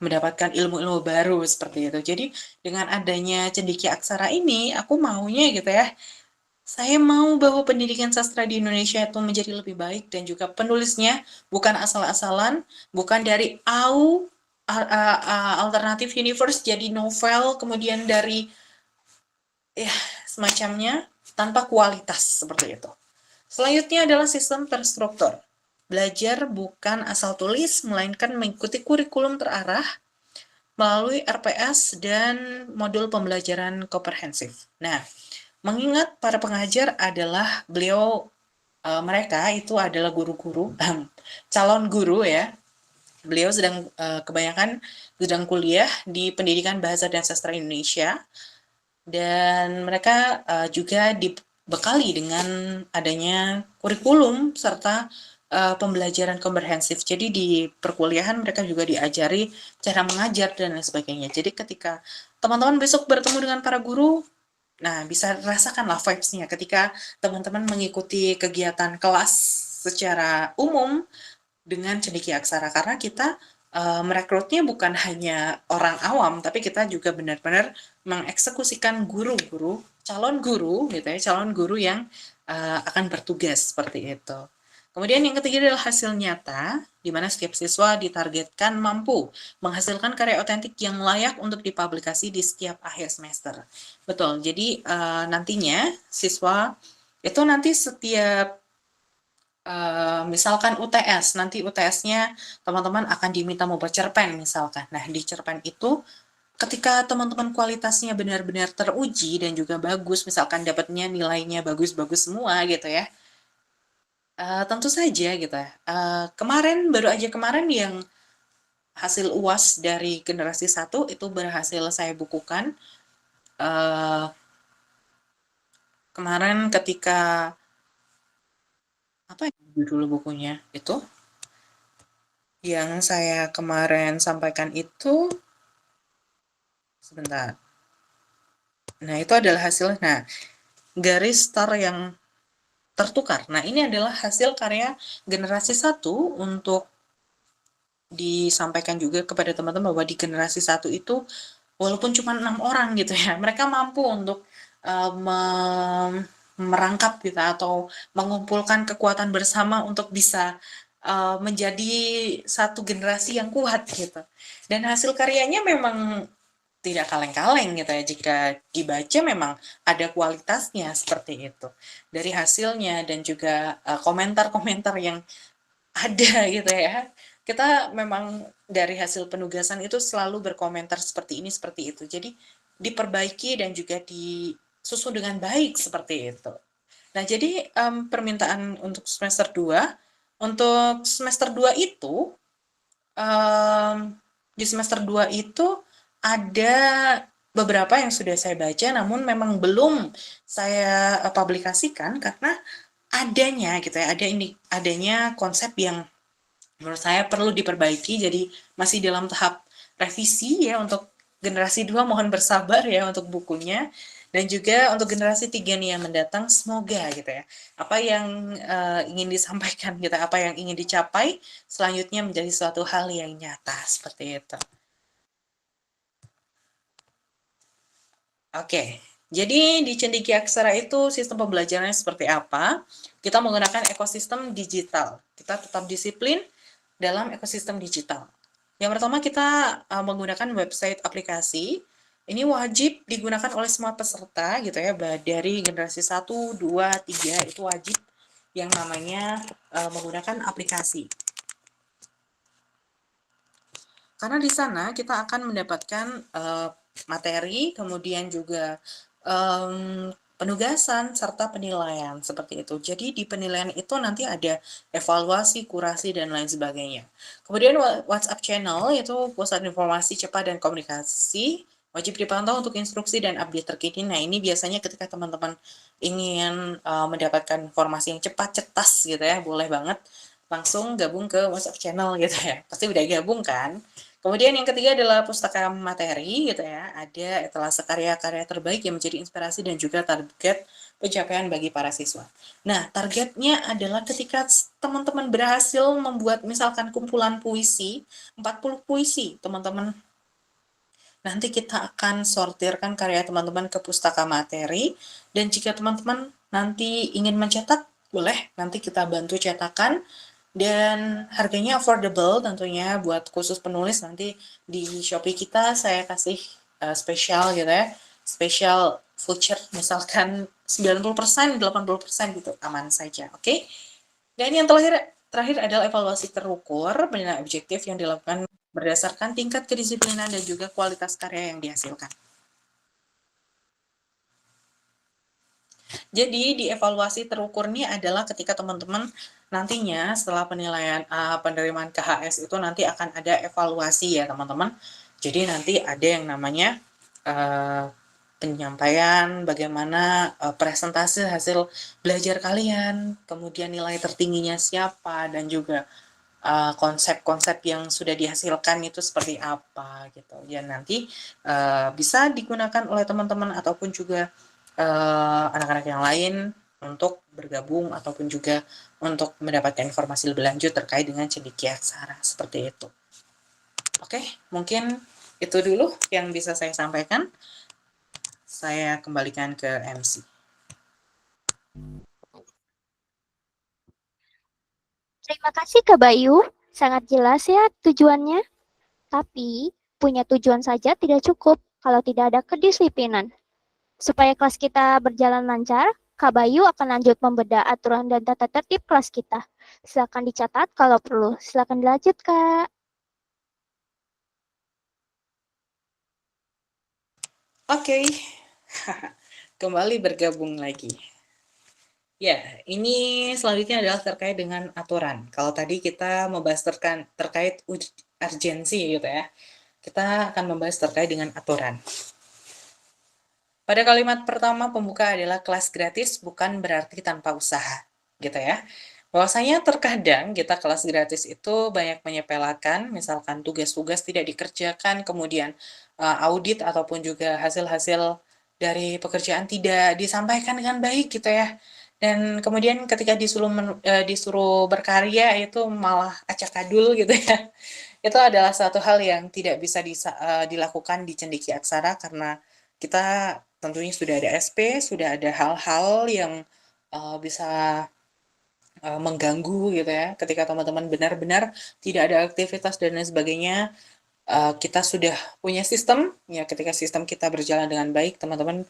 mendapatkan ilmu-ilmu baru seperti itu. Jadi dengan adanya Cendekia Aksara ini, aku maunya gitu ya, saya mau bahwa pendidikan sastra di Indonesia itu menjadi lebih baik, dan juga penulisnya bukan asal-asalan, bukan dari alternative universe jadi novel, kemudian dari ya semacamnya tanpa kualitas seperti itu. Selanjutnya adalah sistem terstruktur. Belajar bukan asal tulis, melainkan mengikuti kurikulum terarah melalui RPS dan modul pembelajaran komprehensif. Nah, mengingat para pengajar adalah mereka itu adalah guru-guru, calon guru ya. Beliau kebanyakan sedang kuliah di Pendidikan Bahasa dan Sastra Indonesia, dan mereka juga dibekali dengan adanya kurikulum serta pembelajaran komprehensif. Jadi di perkuliahan mereka juga diajari cara mengajar dan lain sebagainya. Jadi ketika teman-teman besok bertemu dengan para guru, nah bisa rasakanlah vibes-nya ketika teman-teman mengikuti kegiatan kelas secara umum dengan Cendekia Aksara, karena kita merekrutnya bukan hanya orang awam, tapi kita juga benar-benar mengeksekusikan guru-guru calon guru gitu ya, calon guru yang akan bertugas seperti itu. Kemudian yang ketiga adalah hasil nyata, di mana setiap siswa ditargetkan mampu menghasilkan karya otentik yang layak untuk dipublikasi di setiap akhir semester. Betul, jadi nantinya siswa itu nanti setiap misalkan UTS, nanti UTS-nya teman-teman akan diminta membuat cerpen misalkan. Nah, di cerpen itu ketika teman-teman kualitasnya benar-benar teruji dan juga bagus, misalkan dapatnya nilainya bagus-bagus semua gitu ya, tentu saja gitu ya. Baru aja kemarin yang hasil UAS dari generasi 1 itu berhasil saya bukukan. Kemarin ketika apa ya judul bukunya itu yang saya kemarin sampaikan itu sebentar. Nah, itu adalah hasil. Nah, garis star yang tertukar. Nah, ini adalah hasil karya generasi 1 untuk disampaikan juga kepada teman-teman bahwa di generasi 1 itu walaupun cuma 6 orang gitu ya, mereka mampu untuk merangkap gitu atau mengumpulkan kekuatan bersama untuk bisa menjadi satu generasi yang kuat gitu. Dan hasil karyanya memang tidak kaleng-kaleng gitu ya, jika dibaca memang ada kualitasnya seperti itu. Dari hasilnya dan juga komentar-komentar yang ada gitu ya. Kita memang dari hasil penugasan itu selalu berkomentar seperti ini, seperti itu. Jadi diperbaiki dan juga disusun dengan baik seperti itu. Nah, jadi permintaan untuk semester 2, untuk semester 2 itu, di semester 2 itu ada beberapa yang sudah saya baca, namun memang belum saya publikasikan karena adanya gitu ya, adanya konsep yang menurut saya perlu diperbaiki, jadi masih dalam tahap revisi ya untuk generasi 2, mohon bersabar ya untuk bukunya. Dan juga untuk generasi 3 nih yang mendatang, semoga gitu ya, apa yang ingin disampaikan gitu, apa yang ingin dicapai selanjutnya menjadi suatu hal yang nyata seperti itu. Oke, jadi di Cendekia Aksara itu sistem pembelajarannya seperti apa? Kita menggunakan ekosistem digital. Kita tetap disiplin dalam ekosistem digital. Yang pertama kita menggunakan website aplikasi. Ini wajib digunakan oleh semua peserta gitu ya, dari generasi 1, 2, 3 itu wajib yang namanya menggunakan aplikasi. Karena di sana kita akan mendapatkan materi, kemudian juga penugasan serta penilaian seperti itu. Jadi di penilaian itu nanti ada evaluasi, kurasi, dan lain sebagainya. Kemudian WhatsApp channel itu pusat informasi cepat dan komunikasi, wajib dipantau untuk instruksi dan update terkini. Nah, ini biasanya ketika teman-teman ingin mendapatkan informasi yang cepat, cetas gitu ya, boleh banget langsung gabung ke WhatsApp channel gitu ya. Pasti udah gabung kan? Kemudian yang ketiga adalah pustaka materi gitu ya, ada etalase karya-karya terbaik yang menjadi inspirasi dan juga target pencapaian bagi para siswa. Nah, targetnya adalah ketika teman-teman berhasil membuat misalkan kumpulan puisi, 40 puisi, teman-teman nanti kita akan sortirkan karya teman-teman ke pustaka materi, dan jika teman-teman nanti ingin mencetak, boleh nanti kita bantu cetakan. Dan harganya affordable tentunya buat khusus penulis, nanti di Shopee kita saya kasih spesial gitu ya, spesial voucher misalkan 90%, 80% gitu, aman saja, oke? Dan yang terakhir adalah evaluasi terukur penilaian objektif yang dilakukan berdasarkan tingkat kedisiplinan dan juga kualitas karya yang dihasilkan. Jadi di evaluasi terukur ini adalah ketika teman-teman nantinya setelah penilaian penerimaan KHS itu nanti akan ada evaluasi ya teman-teman. Jadi nanti ada yang namanya penyampaian bagaimana presentasi hasil belajar kalian, kemudian nilai tertingginya siapa, dan juga konsep-konsep yang sudah dihasilkan itu seperti apa gitu. Ya nanti bisa digunakan oleh teman-teman ataupun juga anak-anak yang lain untuk bergabung ataupun juga untuk mendapatkan informasi lebih lanjut terkait dengan Cendekia Aksara seperti itu. Oke, mungkin itu dulu yang bisa saya sampaikan. saya kembalikan ke MC. Terima kasih Kak Bayu, sangat jelas ya tujuannya. Tapi punya tujuan saja tidak cukup kalau tidak ada kedisiplinan. Supaya kelas kita berjalan lancar, Kak Bayu akan lanjut membedah aturan dan tata tertib kelas kita. Silakan dicatat kalau perlu. Silakan dilanjut, Kak. Oke, kembali bergabung lagi. Ya, ini selanjutnya adalah terkait dengan aturan. Kalau tadi kita membahas terkait urgensi gitu ya, kita akan membahas terkait dengan aturan. Pada kalimat pertama pembuka adalah kelas gratis bukan berarti tanpa usaha, gitu ya. Bahwasanya terkadang kita kelas gratis itu banyak menyepelekan, misalkan tugas-tugas tidak dikerjakan, kemudian audit ataupun juga hasil-hasil dari pekerjaan tidak disampaikan dengan baik gitu ya. Dan kemudian ketika disuruh berkarya itu malah acak-adul gitu ya. Itu adalah satu hal yang tidak bisa dilakukan di Cendekia Aksara karena kita tentunya sudah ada SP, sudah ada hal-hal yang bisa mengganggu gitu ya. Ketika teman-teman benar-benar tidak ada aktivitas dan lain sebagainya, kita sudah punya sistem, ya ketika sistem kita berjalan dengan baik, teman-teman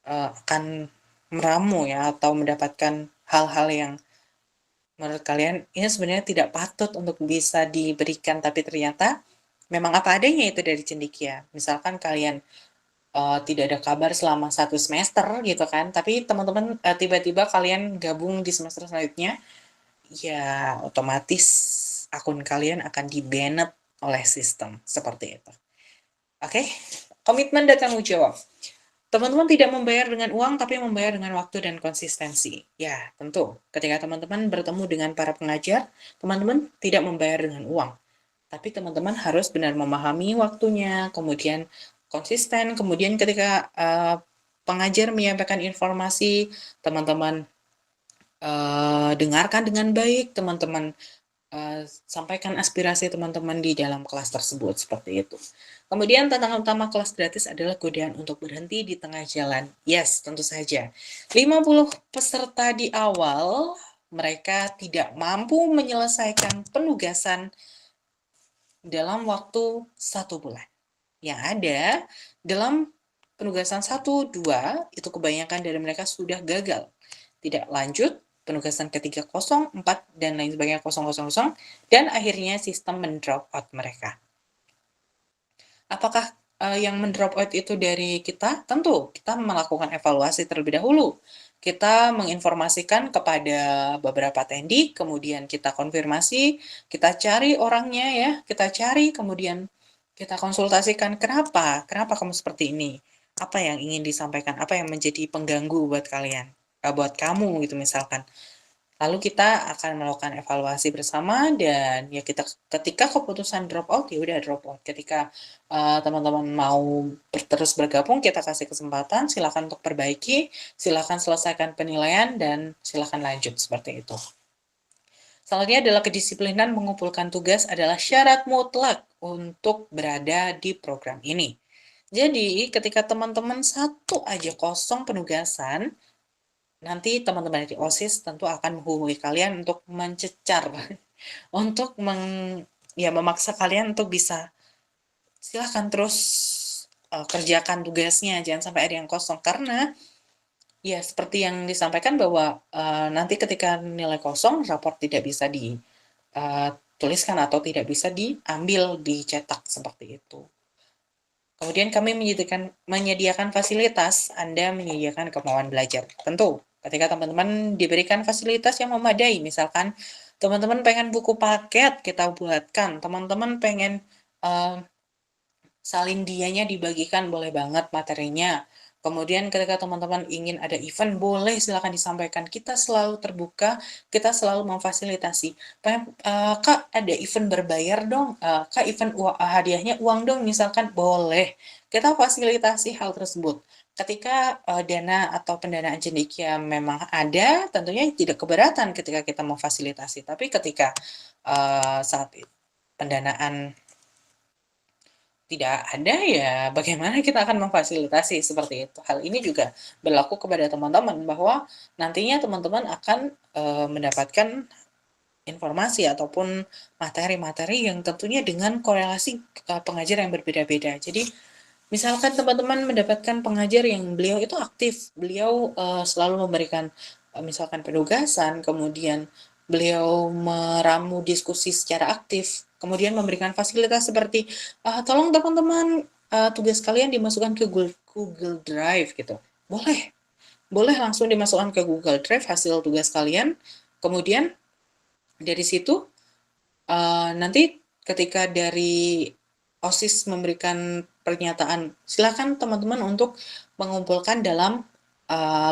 akan meramu ya atau mendapatkan hal-hal yang menurut kalian ini sebenarnya tidak patut untuk bisa diberikan, tapi ternyata memang apa adanya itu dari cendekia. Misalkan kalian tidak ada kabar selama 1 semester gitu kan, tapi teman-teman tiba-tiba kalian gabung di semester selanjutnya, ya otomatis akun kalian akan di-banned oleh sistem seperti itu. Oke, komitmen dan tanggung jawab. Teman-teman tidak membayar dengan uang, tapi membayar dengan waktu dan konsistensi. Ya, tentu. Ketika teman-teman bertemu dengan para pengajar, teman-teman tidak membayar dengan uang. Tapi teman-teman harus benar memahami waktunya, kemudian konsisten, kemudian ketika pengajar menyampaikan informasi, teman-teman dengarkan dengan baik, teman-teman sampaikan aspirasi teman-teman di dalam kelas tersebut, seperti itu. Kemudian tantangan utama kelas gratis adalah godaan untuk berhenti di tengah jalan. Yes, tentu saja. 50 peserta di awal, mereka tidak mampu menyelesaikan penugasan dalam waktu 1 bulan. Yang ada, dalam penugasan 1-2, itu kebanyakan dari mereka sudah gagal. Tidak lanjut, penugasan ketiga 0, 4, dan lain sebagainya 000, dan akhirnya sistem mendrop out mereka. Apakah yang mendrop out itu dari kita? Tentu, kita melakukan evaluasi terlebih dahulu. Kita menginformasikan kepada beberapa tendi, kemudian kita konfirmasi, kita cari orangnya ya, kita cari, kemudian kita konsultasikan kenapa kamu seperti ini, apa yang ingin disampaikan, apa yang menjadi pengganggu buat kalian, buat kamu gitu misalkan. Lalu kita akan melakukan evaluasi bersama dan ya kita ketika keputusan drop out ya udah drop out. Ketika teman-teman mau terus bergabung, kita kasih kesempatan, silakan untuk perbaiki, silakan selesaikan penilaian dan silakan lanjut seperti itu. Selanjutnya adalah kedisiplinan mengumpulkan tugas adalah syarat mutlak untuk berada di program ini. Jadi ketika teman-teman satu aja kosong penugasan, nanti teman-teman dari OSIS tentu akan menghubungi kalian untuk mencecar, untuk memaksa kalian untuk bisa silahkan terus kerjakan tugasnya, jangan sampai ada yang kosong. Karena ya seperti yang disampaikan bahwa nanti ketika nilai kosong, raport tidak bisa dituliskan atau tidak bisa diambil, dicetak seperti itu. Kemudian kami menyediakan fasilitas, Anda menyediakan kemauan belajar. Tentu, ketika teman-teman diberikan fasilitas yang memadai, misalkan teman-teman pengen buku paket, kita buatkan. Teman-teman pengen salin dianya dibagikan, boleh banget materinya. Kemudian ketika teman-teman ingin ada event, boleh silakan disampaikan. Kita selalu terbuka, kita selalu memfasilitasi. Kak, ada event berbayar dong. Kak, event hadiahnya uang dong, misalkan boleh. Kita fasilitasi hal tersebut. Ketika dana atau pendanaan cendekia memang ada, tentunya tidak keberatan ketika kita memfasilitasi. Tapi ketika saat pendanaan tidak ada, ya bagaimana kita akan memfasilitasi seperti itu. Hal ini juga berlaku kepada teman-teman, bahwa nantinya teman-teman akan mendapatkan informasi ataupun materi-materi yang tentunya dengan korelasi pengajar yang berbeda-beda. Jadi misalkan teman-teman mendapatkan pengajar yang beliau itu aktif, beliau selalu memberikan misalkan penugasan, kemudian beliau meramu diskusi secara aktif, kemudian memberikan fasilitas seperti tolong teman-teman tugas kalian dimasukkan ke Google Drive gitu. Boleh langsung dimasukkan ke Google Drive hasil tugas kalian. Kemudian dari situ nanti ketika dari OSIS memberikan pernyataan, silakan teman-teman untuk mengumpulkan dalam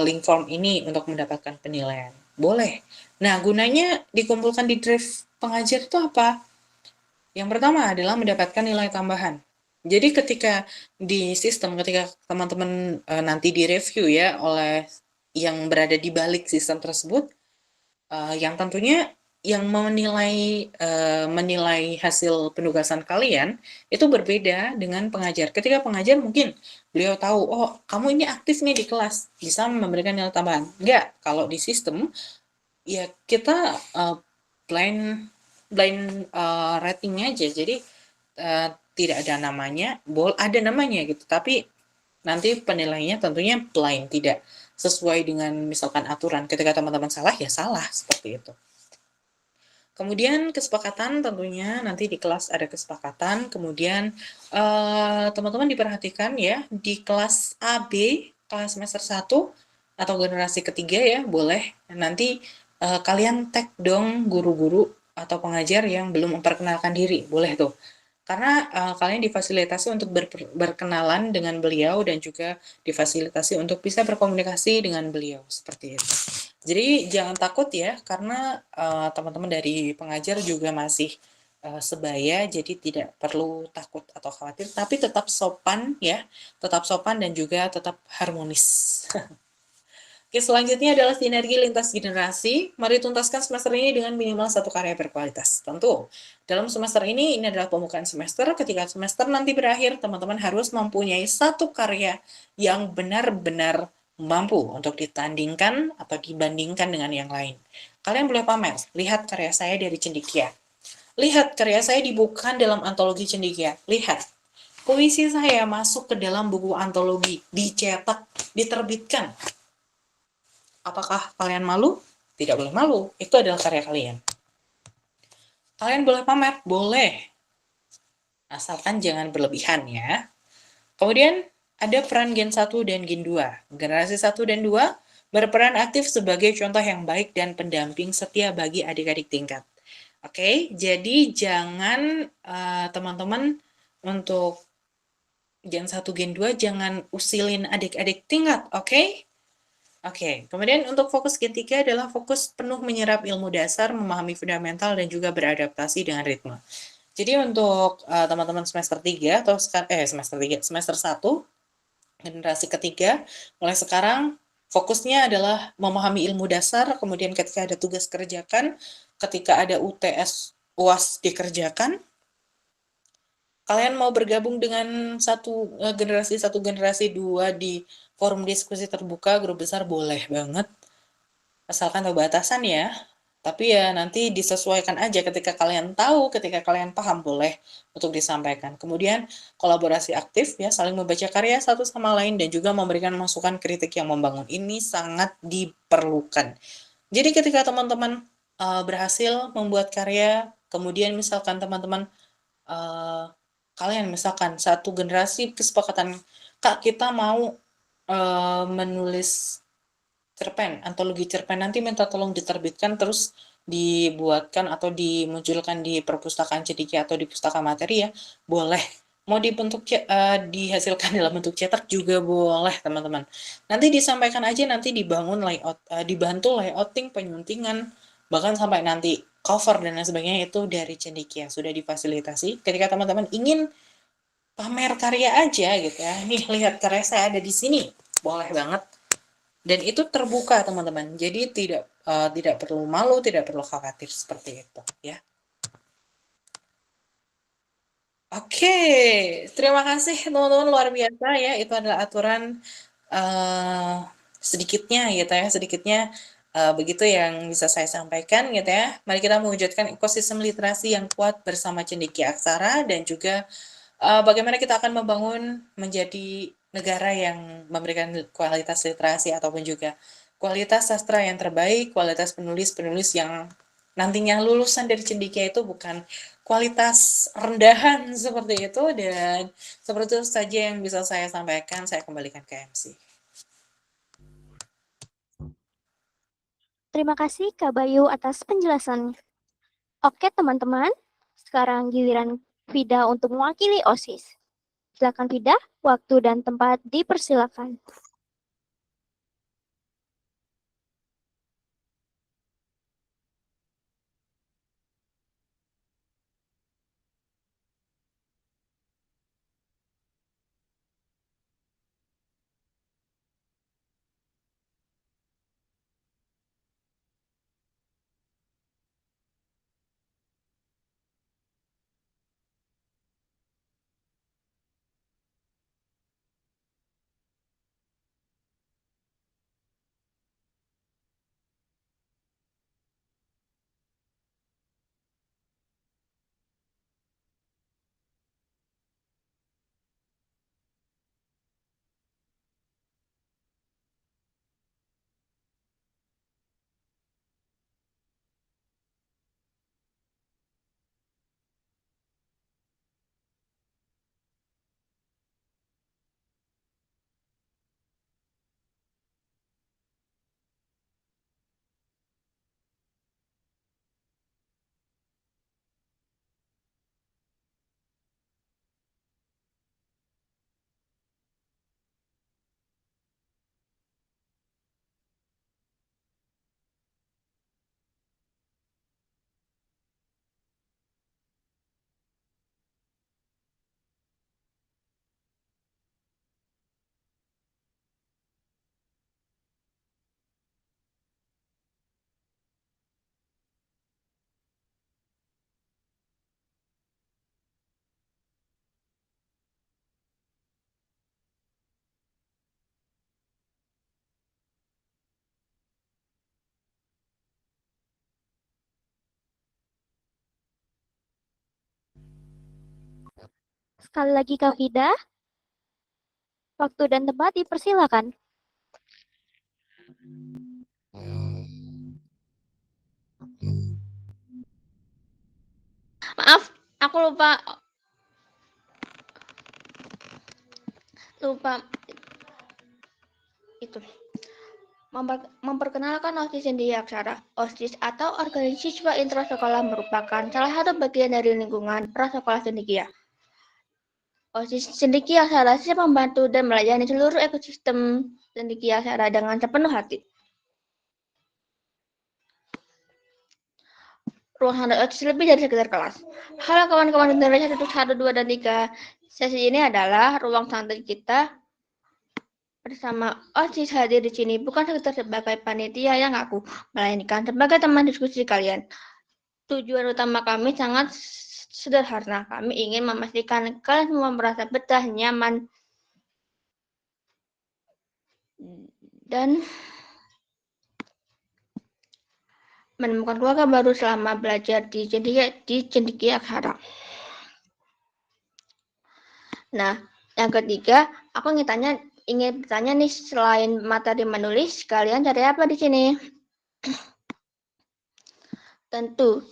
link form ini untuk mendapatkan penilaian. Boleh. Nah, gunanya dikumpulkan di drive pengajar itu apa? Yang pertama adalah mendapatkan nilai tambahan. Jadi ketika di sistem, ketika teman-teman nanti direview ya oleh yang berada di balik sistem tersebut, yang tentunya yang menilai hasil penugasan kalian itu berbeda dengan pengajar. Ketika pengajar mungkin beliau tahu, oh kamu ini aktif nih di kelas, bisa memberikan nilai tambahan. Enggak, kalau di sistem ya kita blind rating aja. Jadi tidak ada namanya, ada namanya gitu, tapi nanti penilaiannya tentunya blind, tidak sesuai dengan misalkan aturan. Ketika teman-teman salah, ya salah, seperti itu. Kemudian kesepakatan, tentunya nanti di kelas ada kesepakatan. Kemudian teman-teman diperhatikan ya, di kelas AB, kelas semester 1 atau generasi ketiga ya, boleh nanti kalian tag dong guru-guru atau pengajar yang belum memperkenalkan diri, boleh tuh. Karena kalian difasilitasi untuk berkenalan dengan beliau dan juga difasilitasi untuk bisa berkomunikasi dengan beliau, seperti itu. Jadi jangan takut ya, karena teman-teman dari pengajar juga masih sebaya, jadi tidak perlu takut atau khawatir, tapi tetap sopan ya, tetap sopan dan juga tetap harmonis. Oke, selanjutnya adalah sinergi lintas generasi. Mari tuntaskan semester ini dengan minimal 1 karya berkualitas. Tentu, dalam semester ini adalah pembukaan semester. Ketika semester nanti berakhir, teman-teman harus mempunyai 1 karya yang benar-benar mampu untuk ditandingkan atau dibandingkan dengan yang lain. Kalian boleh pamer, lihat karya saya dari Cendekia. Lihat karya saya dibukukan dalam antologi Cendekia. Lihat, puisi saya masuk ke dalam buku antologi, dicetak, diterbitkan. Apakah kalian malu? Tidak boleh malu, itu adalah karya kalian. Kalian boleh pamer? Boleh. Asalkan jangan berlebihan ya. Kemudian ada peran Gen 1 dan Gen 2. Generasi 1 dan 2 berperan aktif sebagai contoh yang baik dan pendamping setia bagi adik-adik tingkat. Oke, jadi jangan teman-teman untuk Gen 1, Gen 2 jangan usilin adik-adik tingkat, oke? Oke, kemudian untuk fokus Gen 3 adalah fokus penuh menyerap ilmu dasar, memahami fundamental, dan juga beradaptasi dengan ritme. Jadi untuk teman-teman semester 3 atau semester 1, generasi ketiga, mulai sekarang fokusnya adalah memahami ilmu dasar, kemudian ketika ada tugas kerjakan, ketika ada UTS UAS dikerjakan. Kalian mau bergabung dengan generasi 2 di forum diskusi terbuka, grup besar, boleh banget. Asalkan tahu batasan ya. Tapi ya nanti disesuaikan aja ketika kalian tahu, ketika kalian paham, boleh untuk disampaikan. Kemudian kolaborasi aktif ya, saling membaca karya satu sama lain dan juga memberikan masukan kritik yang membangun. Ini sangat diperlukan. Jadi ketika teman-teman berhasil membuat karya, kemudian misalkan teman-teman kalian misalkan satu generasi kesepakatan, Kak kita mau menulis cerpen, antologi cerpen, nanti minta tolong diterbitkan terus dibuatkan atau dimunculkan di perpustakaan Cendekia atau di pustaka materi ya, boleh. Mau dihasilkan dalam bentuk cetak juga boleh teman-teman. Nanti disampaikan aja, nanti dibangun layout, dibantu layouting, penyuntingan, bahkan sampai nanti cover dan lain sebagainya itu dari Cendekia sudah difasilitasi. Ketika teman-teman ingin pamer karya aja gitu ya, nih lihat karya saya ada di sini, boleh banget. Dan itu terbuka teman-teman, jadi tidak perlu malu, tidak perlu khawatir seperti itu ya. Oke, terima kasih teman-teman, luar biasa ya. Itu adalah aturan eh sedikitnya gitu ya, sedikitnya begitu yang bisa saya sampaikan gitu ya. Mari kita mewujudkan ekosistem literasi yang kuat bersama Cendekia Aksara dan juga bagaimana kita akan membangun menjadi negara yang memberikan kualitas literasi ataupun juga kualitas sastra yang terbaik, kualitas penulis-penulis yang nantinya lulusan dari Cendekia itu bukan kualitas rendahan seperti itu, dan seperti itu saja yang bisa saya sampaikan. Saya kembalikan ke MC. Terima kasih Kak Bayu atas penjelasannya. Oke teman-teman, sekarang giliran Vida untuk mewakili OSIS. Silakan Vida, waktu dan tempat dipersilakan. Sekali lagi Kak Vida, waktu dan tempat dipersilakan. Maaf, aku lupa itu. Memperkenalkan OSIS Cendekia Aksara. OSIS atau Organisasi Siswa Intrasekolah merupakan salah satu bagian dari lingkungan prasekolah Cendekia. OSIS Cendekia Aksara siap membantu dan melayani seluruh ekosistem Cendekia Aksara dengan sepenuh hati. Ruang santai OSIS lebih dari sekedar kelas. Halo kawan-kawan generasi 1, 2, dan 3. Sesi ini adalah ruang santai kita bersama OSIS hadir di sini bukan sekedar sebagai panitia yang ngaku, melainkan sebagai teman diskusi kalian. Tujuan utama kami sangat sederhana. Kami ingin memastikan kalian semua merasa betah, nyaman, dan menemukan keluarga baru selama belajar di Cendekia Aksara. Nah, yang ketiga, aku ingin bertanya nih, selain materi menulis, kalian cari apa di sini? Tentu,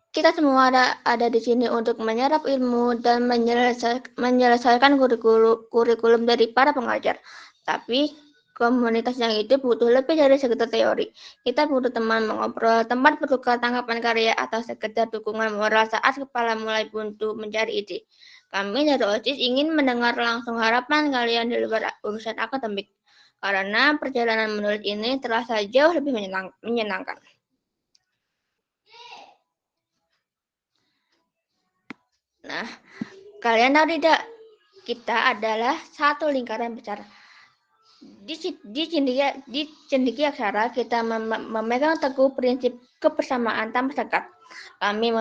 kita semua ada di sini untuk menyerap ilmu dan menyelesaikan kurikulum dari para pengajar. Tapi komunitas yang itu butuh lebih dari sekedar teori. Kita butuh teman mengobrol, tempat bertukar tanggapan karya, atau sekedar dukungan moral saat kepala mulai buntu mencari ide. Kami dari OSIS ingin mendengar langsung harapan kalian di luar urusan akademik, karena perjalanan menulis ini terasa jauh lebih menyenangkan. Nah, kalian tahu tidak, kita adalah satu lingkaran besar. Di Cendekia Aksara, kita memegang teguh prinsip kebersamaan tanpa sekat. Kami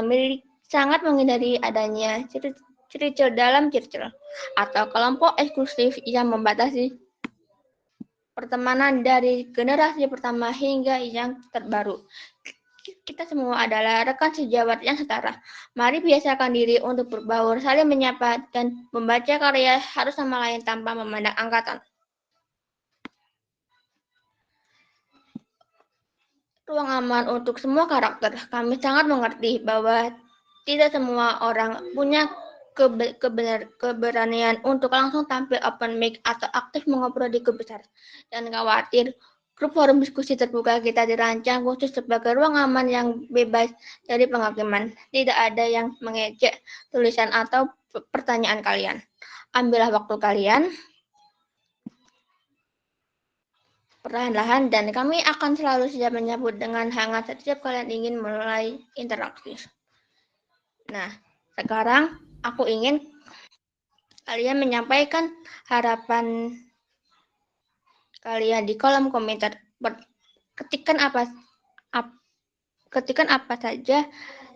sangat menghindari adanya circle dalam circle, atau kelompok eksklusif yang membatasi pertemanan dari generasi pertama hingga yang terbaru. Kita semua adalah rekan sejawat yang setara. Mari biasakan diri untuk berbaur, saling menyapa, dan membaca karya harus sama lain tanpa memandang angkatan. Ruang aman untuk semua karakter. Kami sangat mengerti bahwa tidak semua orang punya keberanian untuk langsung tampil open mic atau aktif mengobrol di grup besar. Dan khawatir, grup forum diskusi terbuka kita dirancang khusus sebagai ruang aman yang bebas dari penghakiman. Tidak ada yang mengejek tulisan atau pertanyaan kalian. Ambillah waktu kalian perlahan-lahan, dan kami akan selalu siap menyambut dengan hangat setiap kalian ingin mulai interaksi. Nah, sekarang aku ingin kalian menyampaikan harapan kalian di kolom komentar. Ketikkan apa saja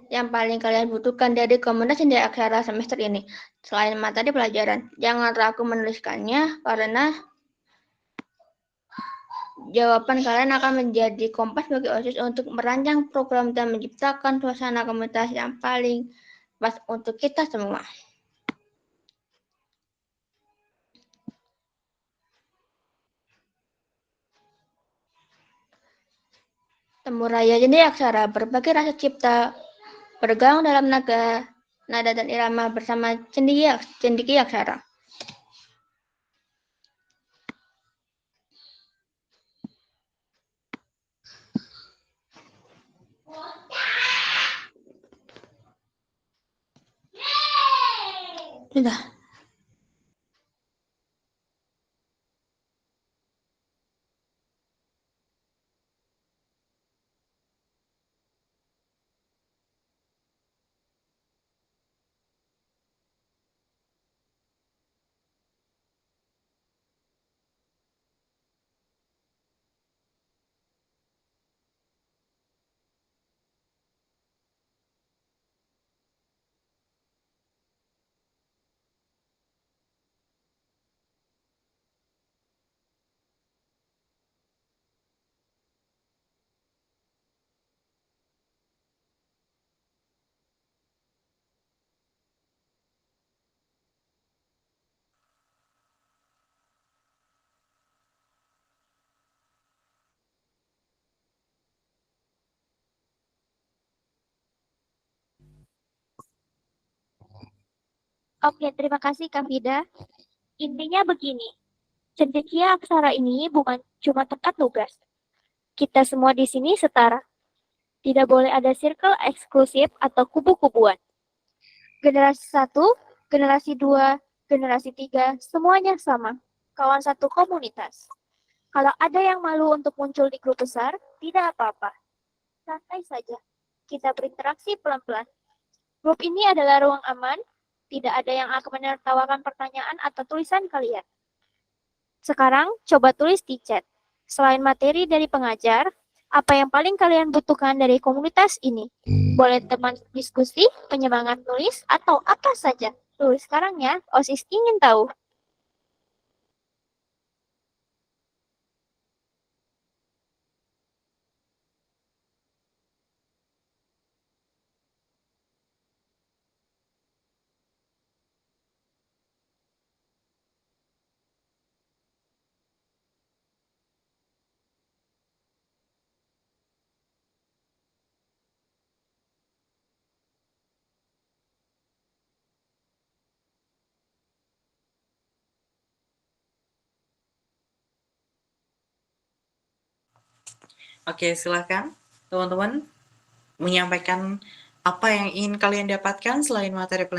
yang paling kalian butuhkan dari komunitas Cendekia Aksara semester ini. Selain materi pelajaran, jangan ragu menuliskannya karena jawaban kalian akan menjadi kompas bagi OSIS untuk merancang program dan menciptakan suasana komunitas yang paling pas untuk kita semua. Temu Raya Cendekia Aksara, berbagai rasa cipta bergaung dalam nada dan irama bersama Cendekia Aksara. Sudah. Oke, terima kasih Kak Vida. Intinya begini, Cendekia Aksara ini bukan cuma tempat tugas. Kita semua di sini setara. Tidak boleh ada circle eksklusif atau kubu-kubuan. Generasi 1, generasi 2, generasi 3, semuanya sama. Kawan satu komunitas. Kalau ada yang malu untuk muncul di grup besar, tidak apa-apa. Santai saja. Kita berinteraksi pelan-pelan. Grup ini adalah ruang aman. Tidak ada yang akan menertawakan pertanyaan atau tulisan kalian. Sekarang, coba tulis di chat. Selain materi dari pengajar, apa yang paling kalian butuhkan dari komunitas ini? Boleh teman diskusi, penyemangat tulis, atau apa saja. Tulis sekarang ya, OSIS ingin tahu. Oke, silakan teman-teman menyampaikan apa yang ingin kalian dapatkan selain materi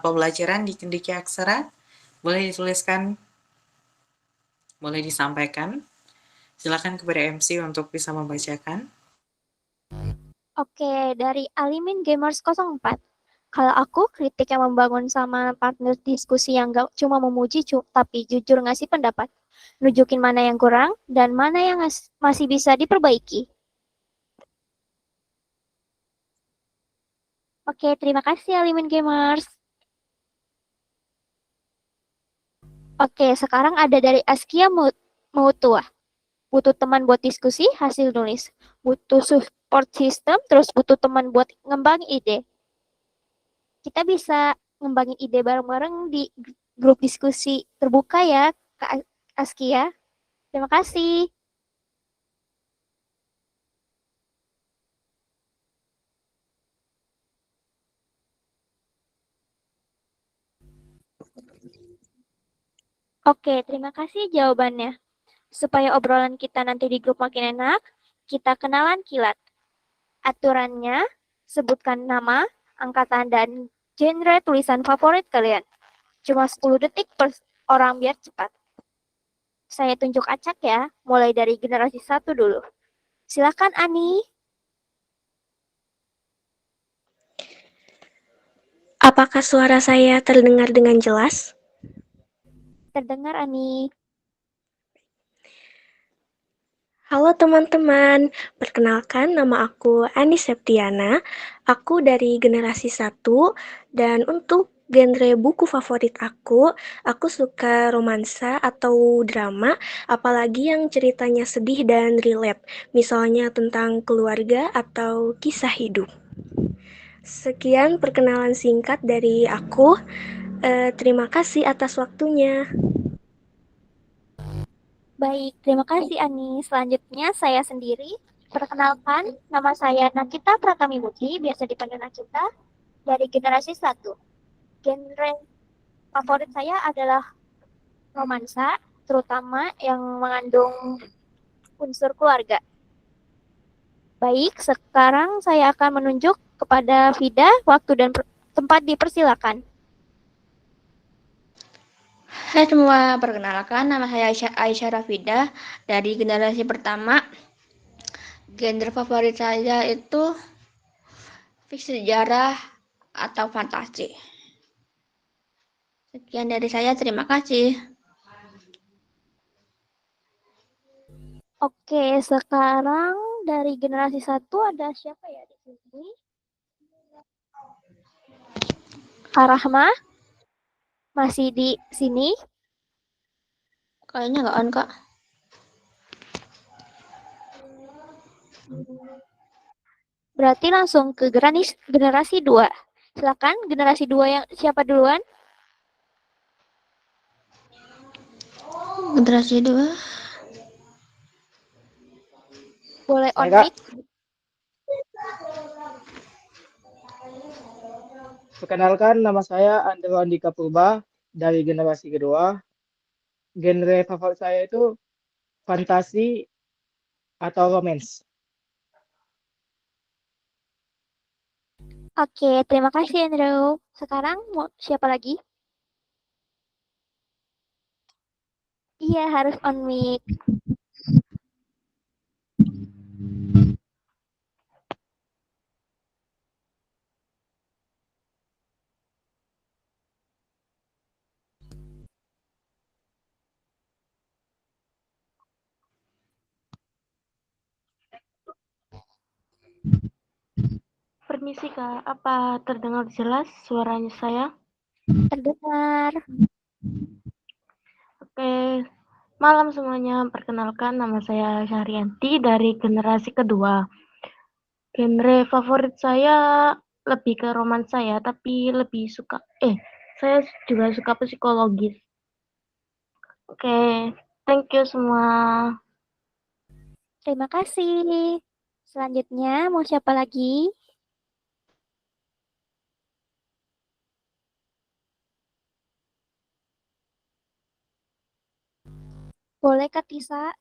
pembelajaran di Cendekia Aksara. Boleh dituliskan, boleh disampaikan. Silakan kepada MC untuk bisa membacakan. Oke, dari Alimin Gamers 04. Kalau aku, kritik yang membangun sama partner diskusi yang gak cuma memuji, tapi jujur ngasih pendapat. Nunjukin mana yang kurang, dan mana yang masih bisa diperbaiki. Oke, terima kasih Alimin Gamers. Oke, sekarang ada dari Askia Mautua. Butuh teman buat diskusi, hasil nulis. Butuh support system, terus butuh teman buat ngembangin ide. Kita bisa ngembangin ide bareng-bareng di grup diskusi terbuka ya, Kak Askia. Terima kasih. Oke, terima kasih jawabannya. Supaya obrolan kita nanti di grup makin enak, kita kenalan kilat. Aturannya, sebutkan nama, angkatan, dan genre tulisan favorit kalian. Cuma 10 detik per orang biar cepat. Saya tunjuk acak ya, mulai dari generasi satu dulu. Silakan Ani. Apakah suara saya terdengar dengan jelas? Terdengar Ani. Halo teman-teman, perkenalkan nama aku Ani Septiana. Aku dari generasi satu dan untuk genre buku favorit aku suka romansa atau drama, apalagi yang ceritanya sedih dan relate, misalnya tentang keluarga atau kisah hidup. Sekian perkenalan singkat dari aku. Terima kasih atas waktunya. Baik, terima kasih Ani. Selanjutnya saya sendiri. Perkenalkan, nama saya Nakita Pratamiwati, biasa dipanggil Nakita, dari generasi satu. Genre favorit saya adalah romansa, terutama yang mengandung unsur keluarga. Baik, sekarang saya akan menunjuk kepada Vida, waktu dan tempat dipersilakan. Hai semua, perkenalkan nama saya Aisyah Rafida dari generasi pertama. Genre favorit saya itu fiksi sejarah atau fantasi. Sekian dari saya, terima kasih. Oke, sekarang dari generasi satu ada siapa ya di sini? Kak Rahma masih di sini? Kayaknya nggak on, Kak. Berarti langsung ke generasi 2. Silakan generasi 2 yang siapa duluan? Generasi 2. Boleh on Saya Kak, mic. perkenalkan nama saya Andro Andika Purba dari generasi kedua. Genre favorit saya itu fantasi atau romance. Oke, terima kasih Andrew. Sekarang mau siapa lagi? Iya, harus on mic. Permisi Kak, apa terdengar jelas suaranya saya? Terdengar. Oke, malam semuanya. Perkenalkan nama saya Syahrianti dari generasi kedua. Genre favorit saya lebih ke romansa ya, tapi lebih suka, saya juga suka psikologis. Oke, thank you semua. Terima kasih. Selanjutnya mau siapa lagi? Boleh Kak Tisa?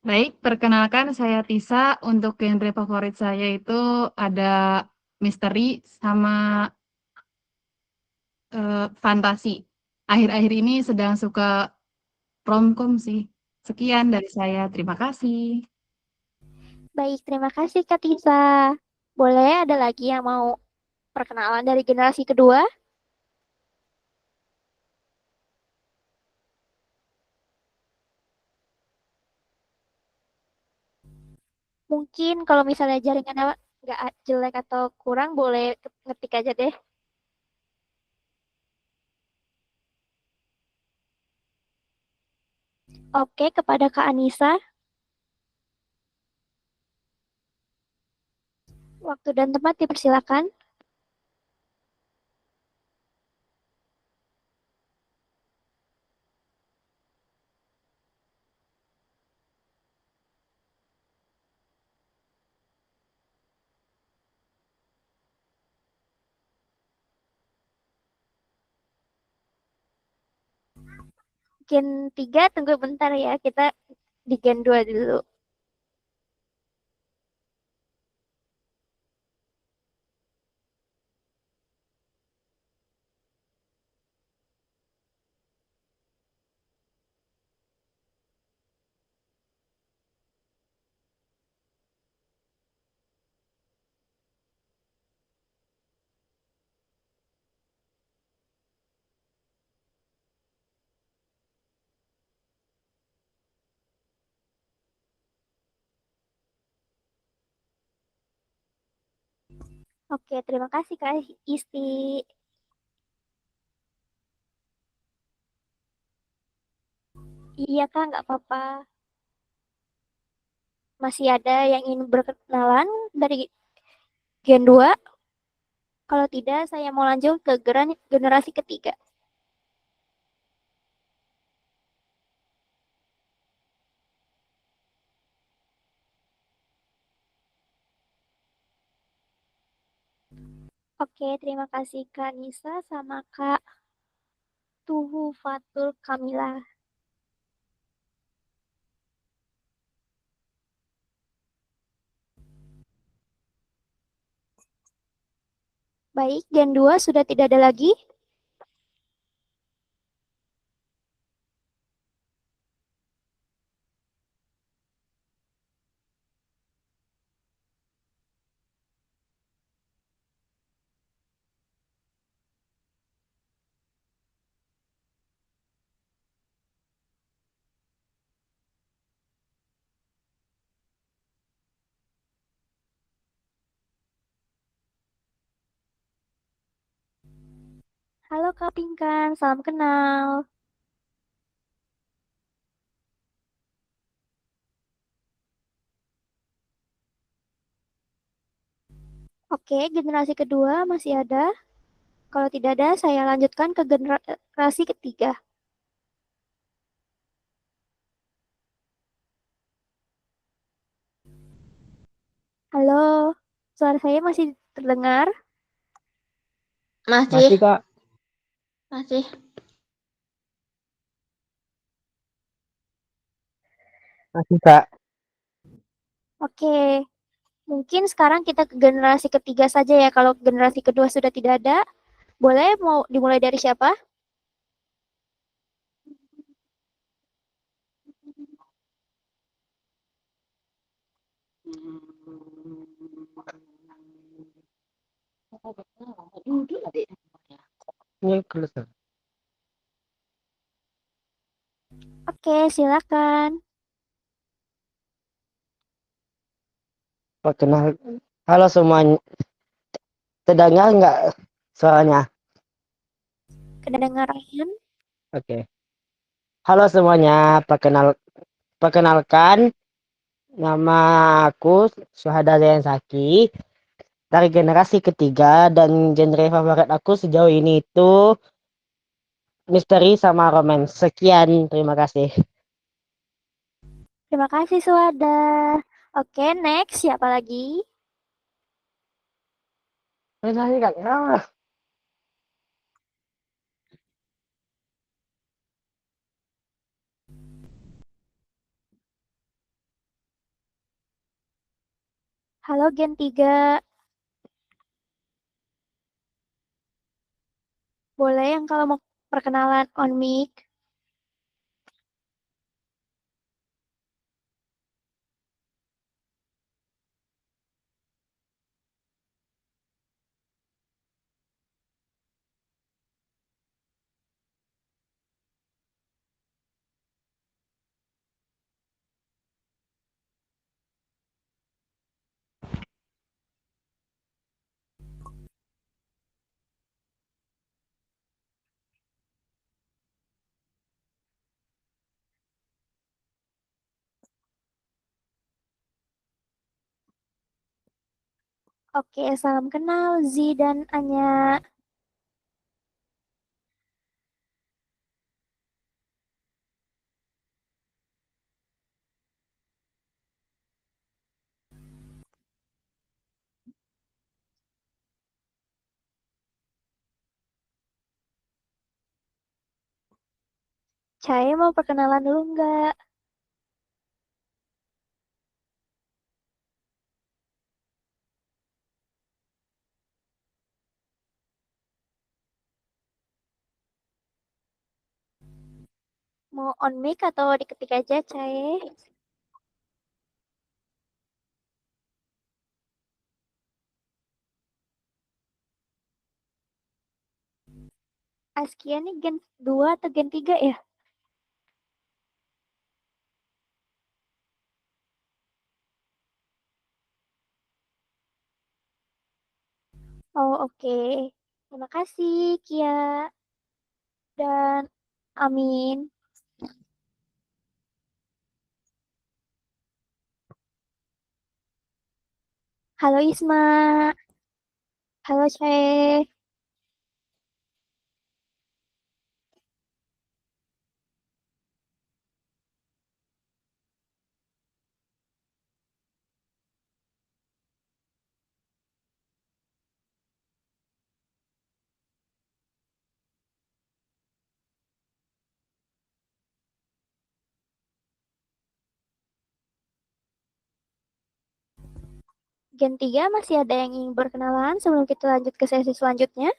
Baik, perkenalkan saya Tisa. Untuk genre favorit saya itu ada misteri sama fantasi. Akhir-akhir ini sedang suka romcom sih. Sekian dari saya. Terima kasih. Baik, terima kasih Kak Tisa. Boleh ada lagi yang mau perkenalan dari generasi kedua? Mungkin kalau misalnya jaringannya nggak jelek atau kurang, boleh ngetik aja deh. Oke, kepada Kak Anissa, waktu dan tempat dipersilakan. Gen 3 tunggu bentar ya, kita di Gen 2 dulu. Oke, terima kasih Kak Isti. Iya Kak, nggak apa-apa. Masih ada yang ingin berkenalan dari Gen 2? Kalau tidak, saya mau lanjut ke generasi ketiga. Oke, terima kasih Kak Nisa sama Kak Tuhu Fatul Kamila. Baik, Gen 2 sudah tidak ada lagi. Halo Kak Pinkan, salam kenal. Oke, generasi kedua masih ada. Kalau tidak ada, saya lanjutkan ke generasi ketiga. Halo, suara saya masih terdengar? Masih, Masih Kak, masih. masih Kak. Oke, mungkin sekarang kita ke generasi ketiga saja ya. Kalau generasi kedua sudah tidak ada, boleh mau dimulai dari siapa? Ini kelihatan. Oke, silakan. Perkenal, halo semuanya, terdengar nggak suaranya? Kedengaran? Oke. Halo semuanya, perkenalkan nama aku Syuhada Zain Saki dari generasi ketiga dan genre favorit aku sejauh ini itu misteri sama romance. Sekian, terima kasih. Terima kasih, Suada. Oke, next. Siapa lagi? Terima kasih, Kak. Halo, Gen 3. Boleh yang kalau mau perkenalan on mic? Oke, salam kenal Z dan Anya. Saya mau perkenalan dulu nggak? Mau on mic atau diketik aja, Cai? Askia nih Gen 2 atau Gen 3 ya? Oh, oke. Terima kasih, Kia dan Amin. Halo Isma. Halo Cai. Gen 3 masih ada yang ingin berkenalan sebelum kita lanjut ke sesi selanjutnya?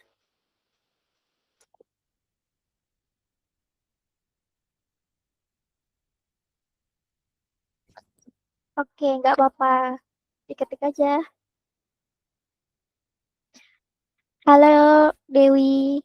Oke, nggak apa-apa. Diketik aja. Halo Dewi.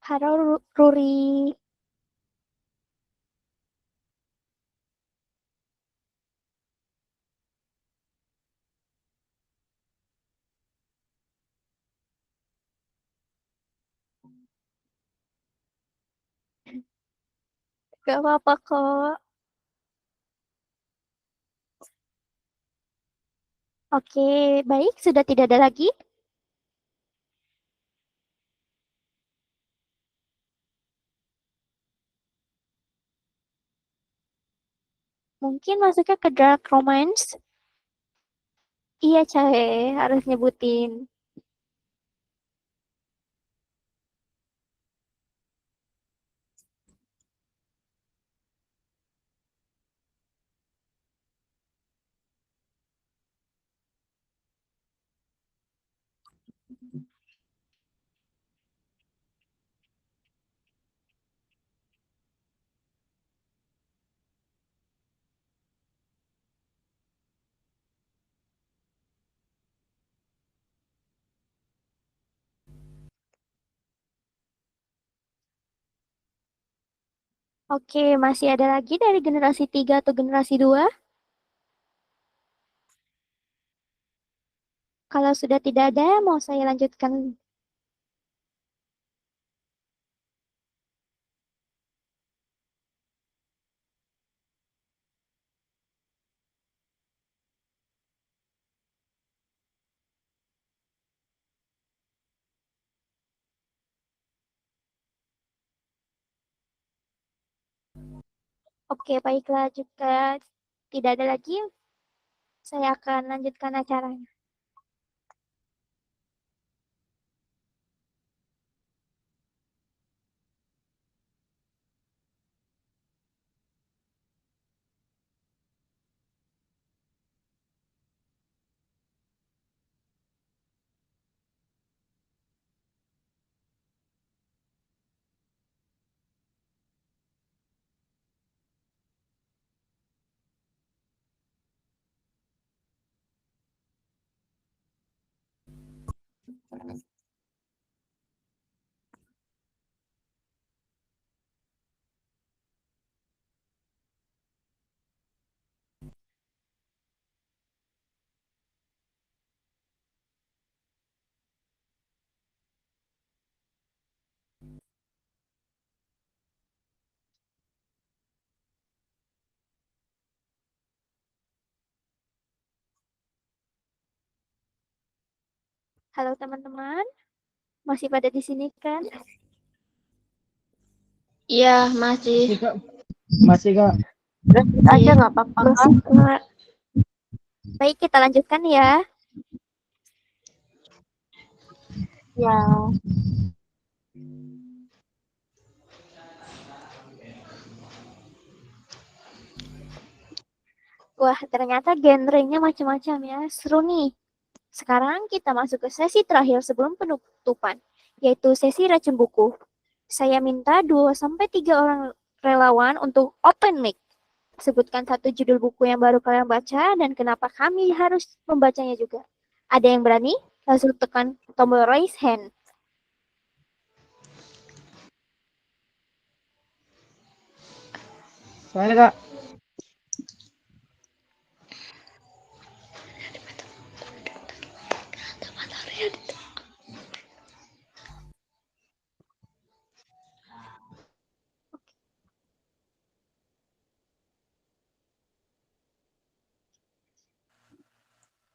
Halo Ruri. Gak apa-apa kok. Oke, baik. Sudah tidak ada lagi. Mungkin masuknya ke dark romance. Iya, Cahe. Harus nyebutin. Oke, masih ada lagi dari generasi 3 atau generasi 2? Kalau sudah tidak ada, mau saya lanjutkan. Oke, baiklah. Jika tidak ada lagi, saya akan lanjutkan acaranya. Halo teman-teman, masih pada di sini kan? Iya, masih. Masih Kak? Masih Kak? Lanjut aja Iya. nggak apa-apa, Kak. Masih, Kak. Baik, kita lanjutkan ya. Ya, Wah, ternyata genrenya macam-macam ya. Seru nih. Sekarang kita masuk ke sesi terakhir sebelum penutupan, yaitu sesi racun buku. Saya minta 2-3 orang relawan untuk open mic. Sebutkan satu judul buku yang baru kalian baca dan kenapa kami harus membacanya juga. Ada yang berani? Langsung tekan tombol raise hand. Saya Kak.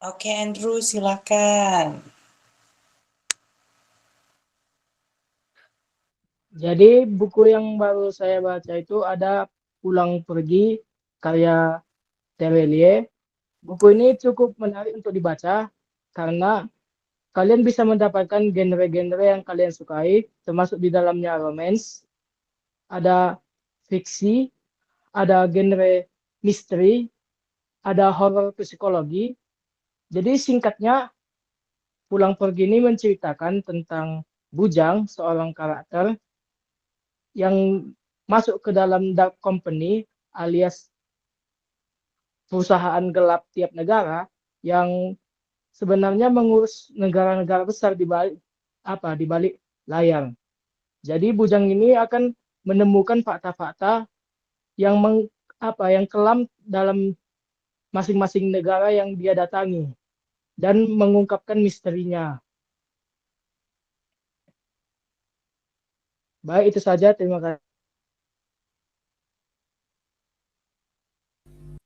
Oke, Andrew, silakan. Jadi buku yang baru saya baca itu ada Pulang Pergi karya Terelie. Buku ini cukup menarik untuk dibaca karena kalian bisa mendapatkan genre-genre yang kalian sukai, termasuk di dalamnya romance, ada fiksi, ada genre misteri, ada horor psikologi. Jadi singkatnya, Pulang Pergi ini menceritakan tentang Bujang, seorang karakter yang masuk ke dalam dark company alias perusahaan gelap tiap negara yang sebenarnya mengurus negara-negara besar di balik layar. Jadi Bujang ini akan menemukan fakta-fakta yang yang kelam dalam masing-masing negara yang dia datangi dan mengungkapkan misterinya. Baik, itu saja. Terima kasih.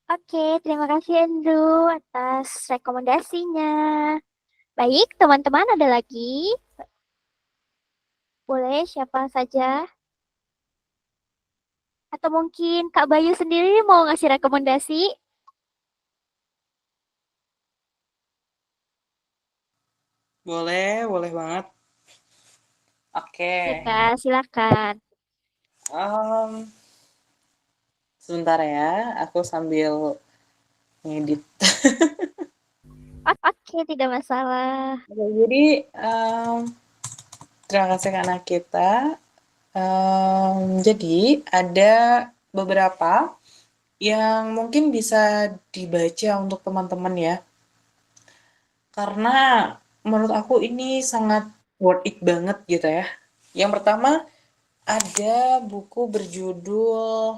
Oke, terima kasih Andrew atas rekomendasinya. Baik, teman-teman ada lagi? Boleh siapa saja? Atau mungkin Kak Bayu sendiri mau ngasih rekomendasi? Boleh banget. Oke. Oke, Kak, silakan. Sebentar ya, aku sambil ngedit. Oke, tidak masalah. Oke, jadi terima kasih karena kita. Jadi ada beberapa yang mungkin bisa dibaca untuk teman-teman ya. Karena menurut aku ini sangat worth it banget gitu ya. Yang pertama ada buku berjudul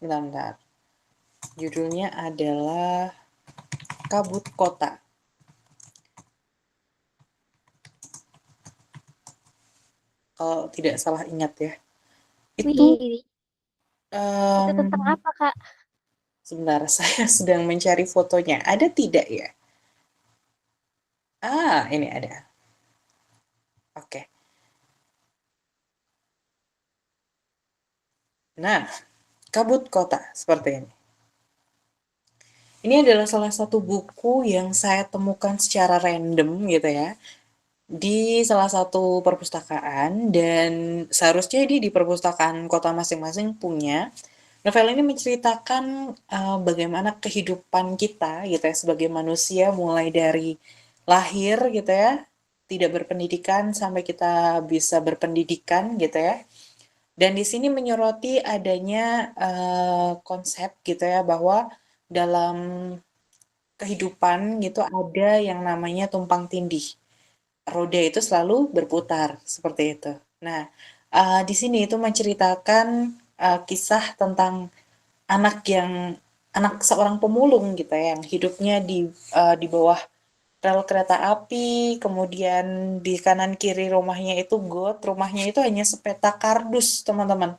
bentar. Judulnya adalah Kabut Kota. Kalau tidak salah ingat ya. Itu Wih, itu tentang apa, Kak? sebentar, saya sedang mencari fotonya. Ada tidak ya? Ini ada. Oke. Nah, Kabut Kota seperti ini. Ini adalah salah satu buku yang saya temukan secara random gitu ya, di salah satu perpustakaan, dan seharusnya di perpustakaan kota masing-masing punya. Novel ini menceritakan bagaimana kehidupan kita gitu ya sebagai manusia, mulai dari lahir gitu ya, tidak berpendidikan sampai kita bisa berpendidikan gitu ya. Dan di sini menyoroti adanya konsep gitu ya, bahwa dalam kehidupan gitu ada yang namanya tumpang tindih. Roda itu selalu berputar seperti itu. Nah, di sini itu menceritakan kisah tentang anak seorang pemulung gitu ya, yang hidupnya di bawah rel kereta api, kemudian di kanan kiri rumahnya itu got, rumahnya itu hanya sepetak kardus, teman-teman.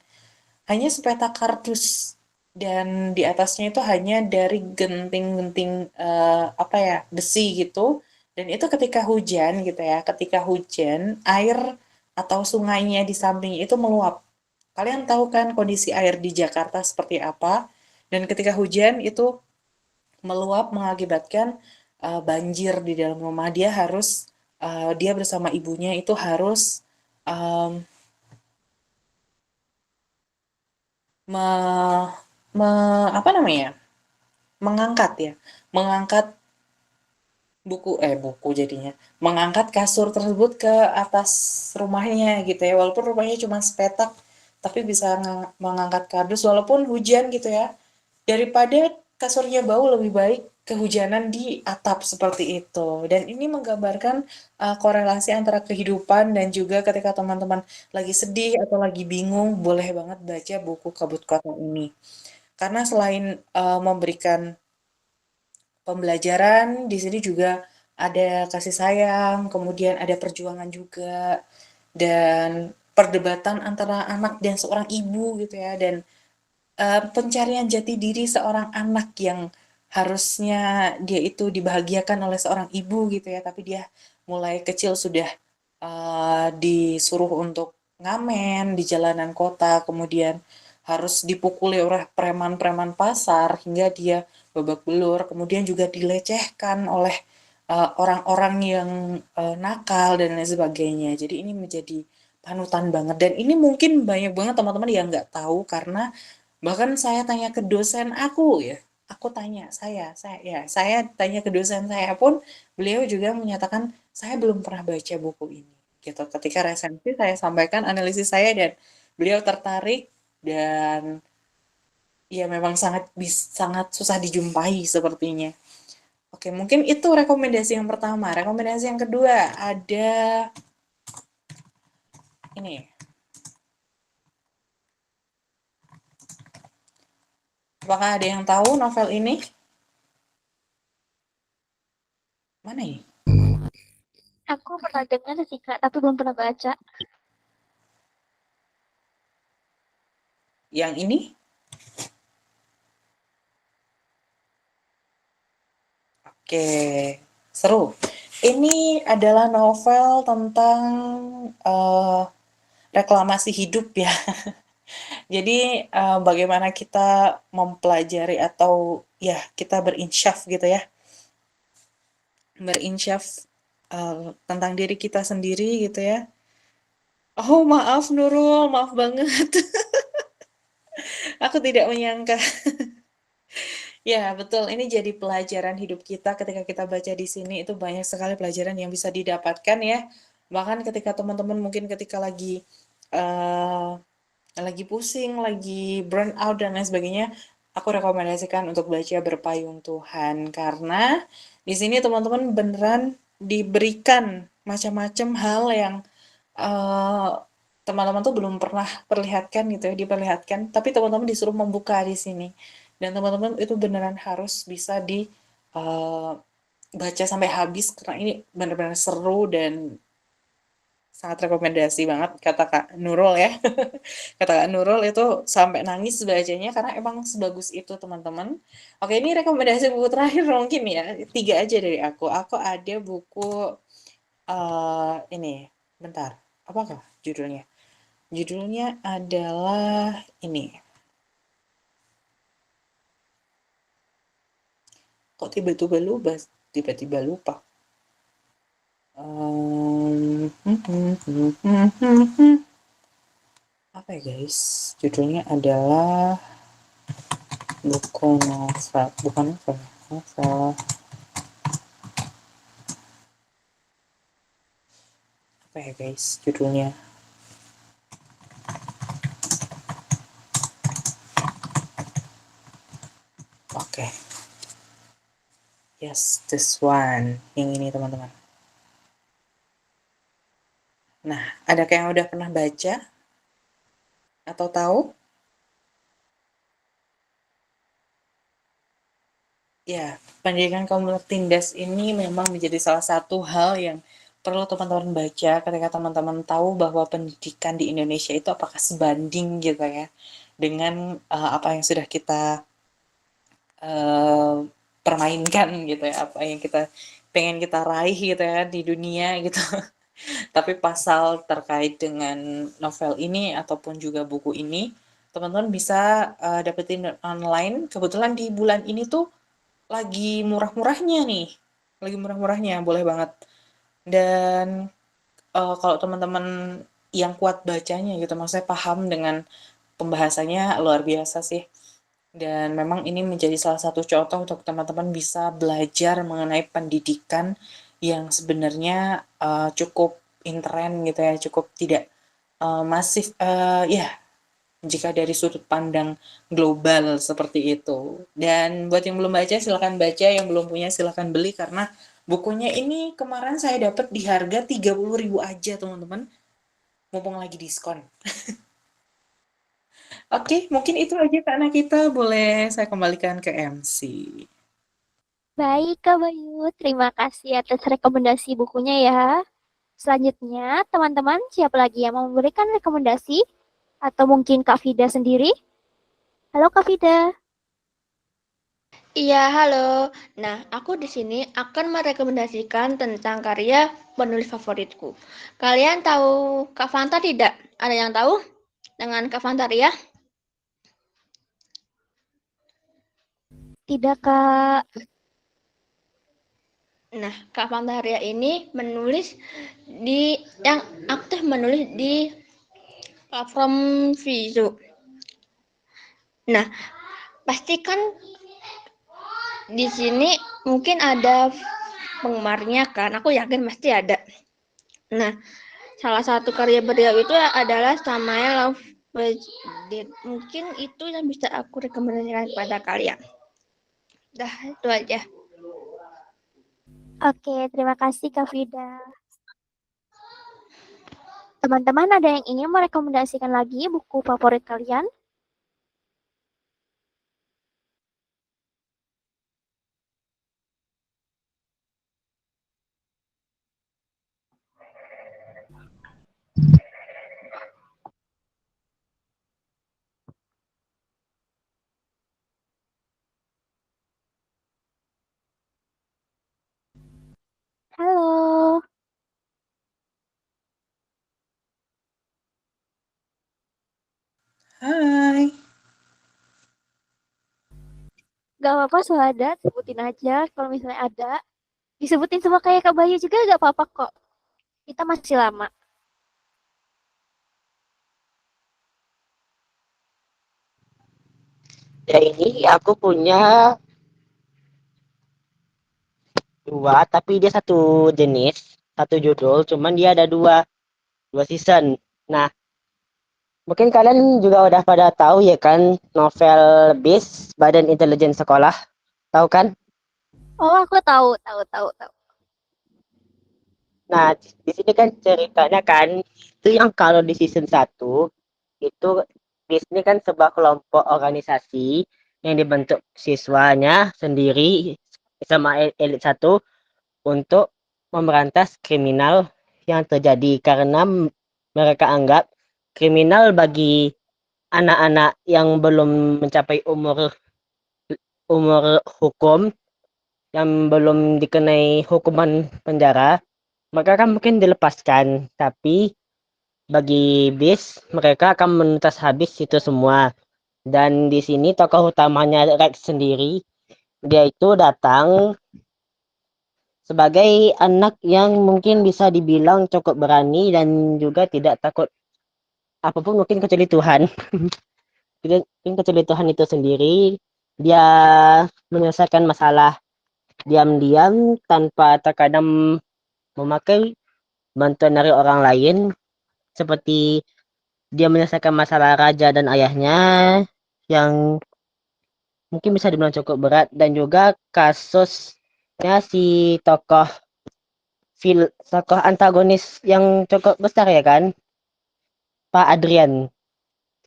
Hanya sepetak kardus. dan di atasnya itu hanya dari genting-genting besi gitu. Dan itu ketika hujan gitu ya, ketika hujan air atau sungainya di samping itu meluap. Kalian tahu kan kondisi air di Jakarta seperti apa? Dan ketika hujan itu meluap mengakibatkan banjir di dalam rumah. Dia bersama ibunya itu harus em, me, apa namanya? Mengangkat ya, mengangkat buku jadinya, mengangkat kasur tersebut ke atas rumahnya gitu ya, walaupun rumahnya cuma sepetak, tapi bisa mengangkat kardus walaupun hujan gitu ya, daripada kasurnya bau lebih baik kehujanan di atap seperti itu. Dan ini menggambarkan korelasi antara kehidupan dan juga ketika teman-teman lagi sedih atau lagi bingung, boleh banget baca buku Kabut Kota ini. Karena selain memberikan pembelajaran, di sini juga ada kasih sayang, kemudian ada perjuangan juga, dan perdebatan antara anak dan seorang ibu gitu ya, dan pencarian jati diri seorang anak yang harusnya dia itu dibahagiakan oleh seorang ibu gitu ya, tapi dia mulai kecil sudah disuruh untuk ngamen di jalanan kota, kemudian harus dipukuli oleh preman-preman pasar hingga dia babak belur, kemudian juga dilecehkan oleh orang-orang yang nakal dan lain sebagainya. Jadi ini menjadi panutan banget, dan ini mungkin banyak banget teman-teman yang nggak tahu, karena bahkan saya tanya ke dosen aku ya, saya tanya ke dosen saya pun, beliau juga menyatakan saya belum pernah baca buku ini gitu. Ketika resensi saya sampaikan analisis saya dan beliau tertarik, dan ya memang sangat susah dijumpai sepertinya. Oke, mungkin itu rekomendasi yang pertama. Rekomendasi yang kedua ada ini. Apakah ada yang tahu novel ini? Mana ya? Aku pernah dengar sih Kak, tapi belum pernah baca. Yang ini? Oke, seru. Ini adalah novel tentang reklamasi hidup ya. Jadi bagaimana kita mempelajari atau ya kita berinsyaf gitu ya. Berinsyaf tentang diri kita sendiri gitu ya. Oh maaf Nurul, maaf banget. Aku tidak menyangka. Ya, betul. Ini jadi pelajaran hidup kita ketika kita baca di sini, itu banyak sekali pelajaran yang bisa didapatkan ya. Bahkan ketika teman-teman mungkin ketika lagi pusing, lagi burn out dan lain sebagainya, aku rekomendasikan untuk baca Berpayung Tuhan, karena di sini teman-teman beneran diberikan macam-macam hal yang eh, teman-teman tuh belum pernah perlihatkan gitu ya, diperlihatkan, tapi teman-teman disuruh membuka di sini. Dan teman-teman itu beneran harus bisa baca sampai habis, karena ini benar-benar seru dan sangat rekomendasi banget, kata Kak Nurul ya. Kata Kak Nurul itu sampai nangis bacanya karena emang sebagus itu teman-teman. Oke, ini rekomendasi buku terakhir mungkin ya, 3 aja dari aku. Aku ada buku ini, bentar, apakah judulnya? Judulnya adalah ini. Kok tiba-tiba lupa? Apa ya guys? Judulnya adalah buku novel, bukan novel. Apa ya guys judulnya? Oke. Yes, this one. Yang ini teman-teman. Nah, adakah yang udah pernah baca? Atau tahu? Ya, pendidikan kaum tertindas ini memang menjadi salah satu hal yang perlu teman-teman baca ketika teman-teman tahu bahwa pendidikan di Indonesia itu apakah sebanding gitu ya dengan apa yang sudah kita permainkan gitu ya, apa yang kita pengen kita raih gitu ya di dunia gitu. Tapi pasal terkait dengan novel ini ataupun juga buku ini, teman-teman bisa dapetin online. Kebetulan di bulan ini tuh lagi murah-murahnya nih, lagi murah-murahnya, boleh banget. Dan kalau teman-teman yang kuat bacanya gitu, maksudnya paham dengan pembahasannya luar biasa sih. Dan memang ini menjadi salah satu contoh untuk teman-teman bisa belajar mengenai pendidikan yang sebenarnya cukup intern gitu ya, cukup tidak masif, ya jika dari sudut pandang global seperti itu. Dan buat yang belum baca silahkan baca, yang belum punya silahkan beli karena bukunya ini kemarin saya dapat di harga 30.000 aja teman-teman, mumpung lagi diskon. Oke, mungkin itu aja karena kita boleh saya kembalikan ke MC. Baik, Kak Bayu. Terima kasih atas rekomendasi bukunya ya. Selanjutnya, teman-teman, siapa lagi yang mau memberikan rekomendasi? Atau mungkin Kak Vida sendiri? Halo Kak Vida. Iya, halo. Nah, aku di sini akan merekomendasikan tentang karya penulis favoritku. Kalian tahu Kak Fanta tidak? Ada yang tahu dengan Kak Fanta Ria? Tidak, Kak. Nah, Kak Fanta Ria ini yang aktif menulis di platform Vizu. Nah, pastikan di sini mungkin ada penggemarnya kan? Aku yakin pasti ada. Nah, salah satu karya beliau itu adalah Samaya Love Budget. Mungkin itu yang bisa aku rekomendasikan kepada kalian. Dah, itu aja. Oke, terima kasih Kak Vida. Teman-teman ada yang ingin merekomendasikan lagi buku favorit kalian? Halo. Hai. Gak apa-apa Suhada, sebutin aja kalau misalnya ada. Disebutin semua kayak Kak Bayu juga gak apa-apa kok. Kita masih lama. Ya ini aku punya dua, tapi dia satu jenis, satu judul, cuman dia ada dua season. Nah, mungkin kalian juga udah pada tahu ya kan novel BIS, Badan Intelijen Sekolah, tahu kan? Oh, aku tahu. Nah, di sini kan ceritanya kan itu yang kalau di season satu itu BIS ini kan sebuah kelompok organisasi yang dibentuk siswanya sendiri sama elit satu untuk memberantas kriminal yang terjadi karena mereka anggap kriminal bagi anak-anak yang belum mencapai umur umur hukum yang belum dikenai hukuman penjara mereka kan mungkin dilepaskan tapi bagi bis mereka akan menuntas habis itu semua dan di sini tokoh utamanya Rex sendiri dia itu datang sebagai anak yang mungkin bisa dibilang cukup berani dan juga tidak takut apapun mungkin kecuali Tuhan. Mungkin kecuali Tuhan itu sendiri dia menyelesaikan masalah diam-diam tanpa terkadang memakai bantuan dari orang lain seperti dia menyelesaikan masalah raja dan ayahnya yang mungkin bisa dibilang cukup berat dan juga kasusnya si tokoh antagonis yang cukup besar ya kan Pak Adrian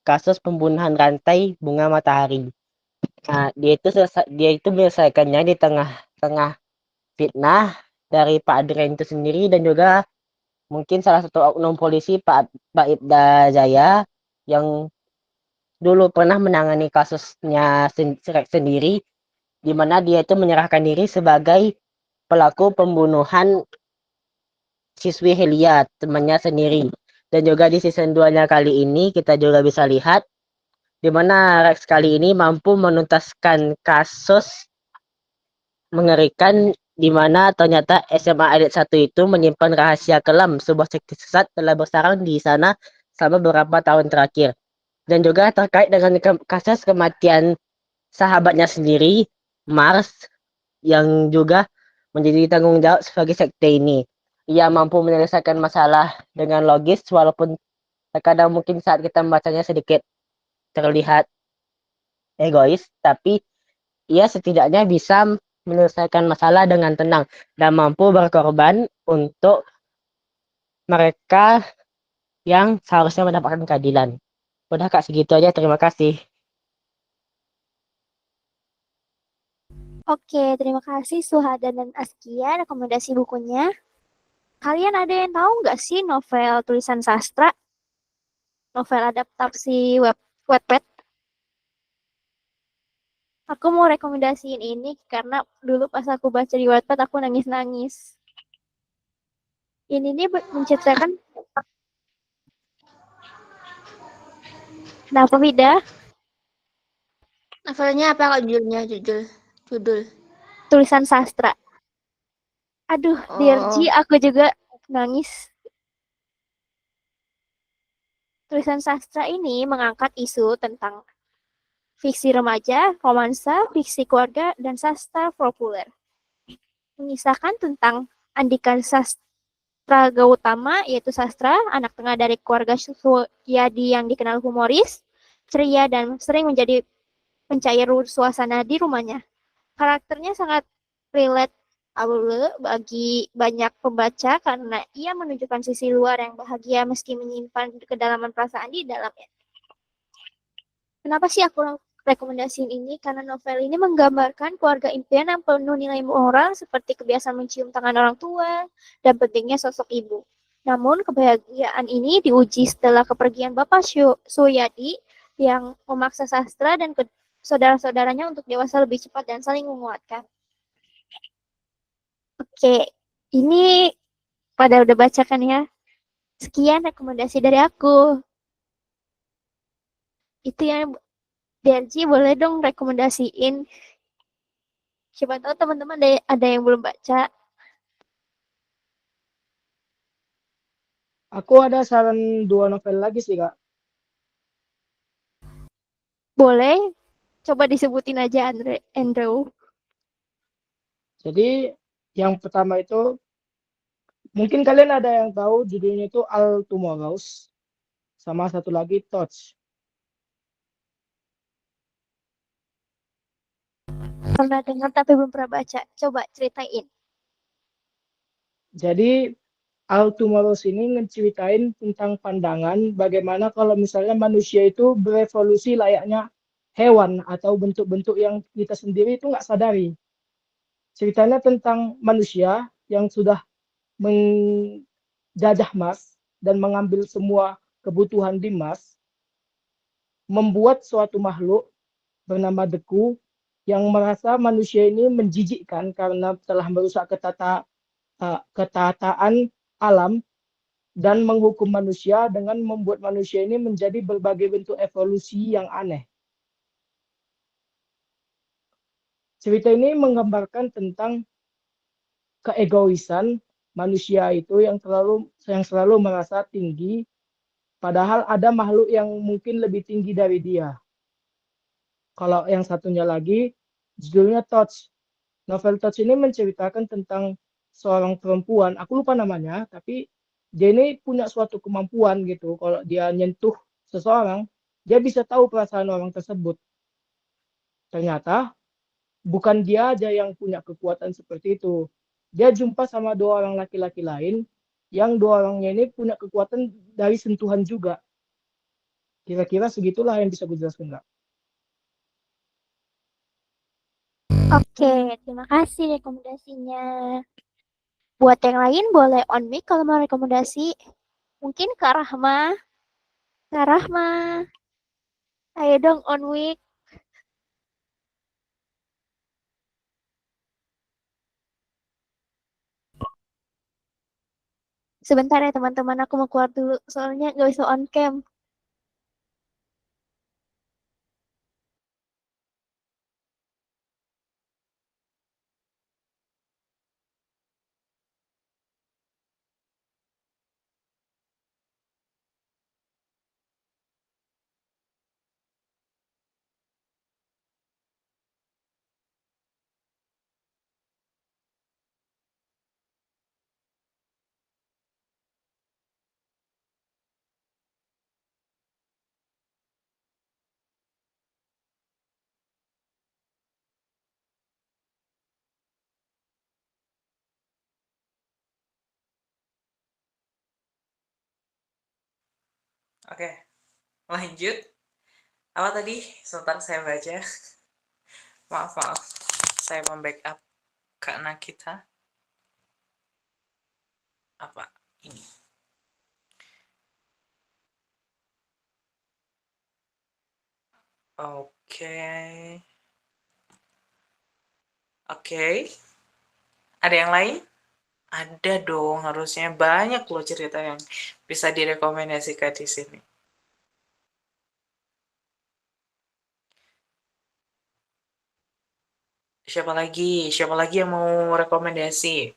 kasus pembunuhan rantai bunga matahari. Nah, dia itu menyelesaikannya di tengah-tengah fitnah dari Pak Adrian itu sendiri dan juga mungkin salah satu oknum polisi Pak Ibda Jaya yang dulu pernah menangani kasusnya sendiri, di mana dia itu menyerahkan diri sebagai pelaku pembunuhan siswi Helia, temannya sendiri. Dan juga di season 2-nya kali ini kita juga bisa lihat di mana Rex kali ini mampu menuntaskan kasus mengerikan di mana ternyata SMA Elit 1 itu menyimpan rahasia kelam sebuah sekte sesat telah bersarang di sana selama beberapa tahun terakhir. Dan juga terkait dengan kasus kematian sahabatnya sendiri, Mars, yang juga menjadi tanggung jawab sebagai sekte ini. Ia mampu menyelesaikan masalah dengan logis walaupun terkadang mungkin saat kita membacanya sedikit terlihat egois, tapi ia setidaknya bisa menyelesaikan masalah dengan tenang dan mampu berkorban untuk mereka yang seharusnya mendapatkan keadilan. Udah Kak, segitu aja. Terima kasih. Oke, terima kasih Suhada dan Askia rekomendasi bukunya. Kalian ada yang tahu nggak sih novel tulisan sastra? Novel adaptasi Wattpad? Aku mau rekomendasiin ini karena dulu pas aku baca di Wattpad aku nangis-nangis. Ini nih menceritakan. Kenapa Vida? Novelnya apa Kak judulnya? Judul. Tulisan sastra. Aduh, DRG aku juga nangis. Tulisan sastra ini mengangkat isu tentang fiksi remaja, romansa, fiksi keluarga, dan sastra populer. Mengisahkan tentang Andika Sastra Gautama, yaitu sastra, anak tengah dari keluarga Suryadi yang dikenal humoris, ceria, dan sering menjadi pencair suasana di rumahnya. Karakternya sangat relate bagi banyak pembaca karena ia menunjukkan sisi luar yang bahagia meski menyimpan kedalaman perasaan di dalamnya. Kenapa sih aku rekomendasiin ini? Karena novel ini menggambarkan keluarga impian yang penuh nilai moral seperti kebiasaan mencium tangan orang tua dan pentingnya sosok ibu. Namun kebahagiaan ini diuji setelah kepergian Bapak Suyadi yang memaksa sastra dan saudara-saudaranya untuk dewasa lebih cepat dan saling menguatkan. Oke, ini pada udah baca kan ya? Sekian rekomendasi dari aku. Itu yang DRG boleh dong rekomendasiin. Siapa tahu teman-teman ada yang belum baca. Aku ada saran 2 novel lagi sih, Kak. Boleh? Coba disebutin aja Andrew. Jadi yang pertama itu mungkin kalian ada yang tahu judulnya itu All Tomorrows, sama satu lagi Touch. Pernah dengar tapi belum pernah baca. Coba ceritain. Jadi All Tomorrows ini ngeceritain tentang pandangan bagaimana kalau misalnya manusia itu berevolusi layaknya hewan atau bentuk-bentuk yang kita sendiri itu nggak sadari. Ceritanya tentang manusia yang sudah menjajah Mars dan mengambil semua kebutuhan di Mars, membuat suatu makhluk bernama Deku yang merasa manusia ini menjijikkan karena telah merusak ketataan alam dan menghukum manusia dengan membuat manusia ini menjadi berbagai bentuk evolusi yang aneh. Cerita ini menggambarkan tentang keegoisan manusia itu yang selalu merasa tinggi, padahal ada makhluk yang mungkin lebih tinggi dari dia. Kalau yang satunya lagi, judulnya Touch. Novel Touch ini menceritakan tentang seorang perempuan, aku lupa namanya, tapi dia ini punya suatu kemampuan gitu. Kalau dia nyentuh seseorang, dia bisa tahu perasaan orang tersebut. Ternyata bukan dia aja yang punya kekuatan seperti itu. Dia jumpa sama 2 orang laki-laki lain, yang 2 orangnya ini punya kekuatan dari sentuhan juga. Kira-kira segitulah yang bisa gue jelaskan, Kak. Oke, terima kasih rekomendasinya. Buat yang lain boleh on mic kalau mau rekomendasi. Mungkin Kak Rahma. Kak Rahma. Ayo dong, on week. Sebentar ya teman-teman, aku mau keluar dulu. Soalnya nggak bisa on cam. Oke, lanjut. Apa tadi? Sebentar saya baca. Maaf, maaf. Saya membackup Kak Nakita. Apa ini? Oke. Oke. Ada yang lain? Ada dong, harusnya banyak loh cerita yang bisa direkomendasikan di sini. Siapa lagi? Siapa lagi yang mau rekomendasi?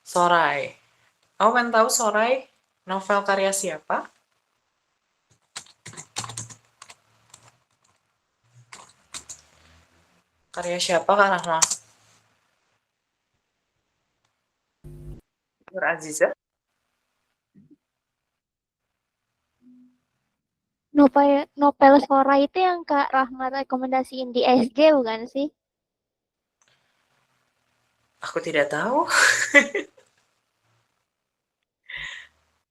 Sorai. Aku pengen tahu Sorai, novel karya siapa? Karya siapa Kak Rahma? Nur Aziza? Novel Sora itu yang Kak Rahmat rekomendasiin di SG bukan sih? Aku tidak tahu.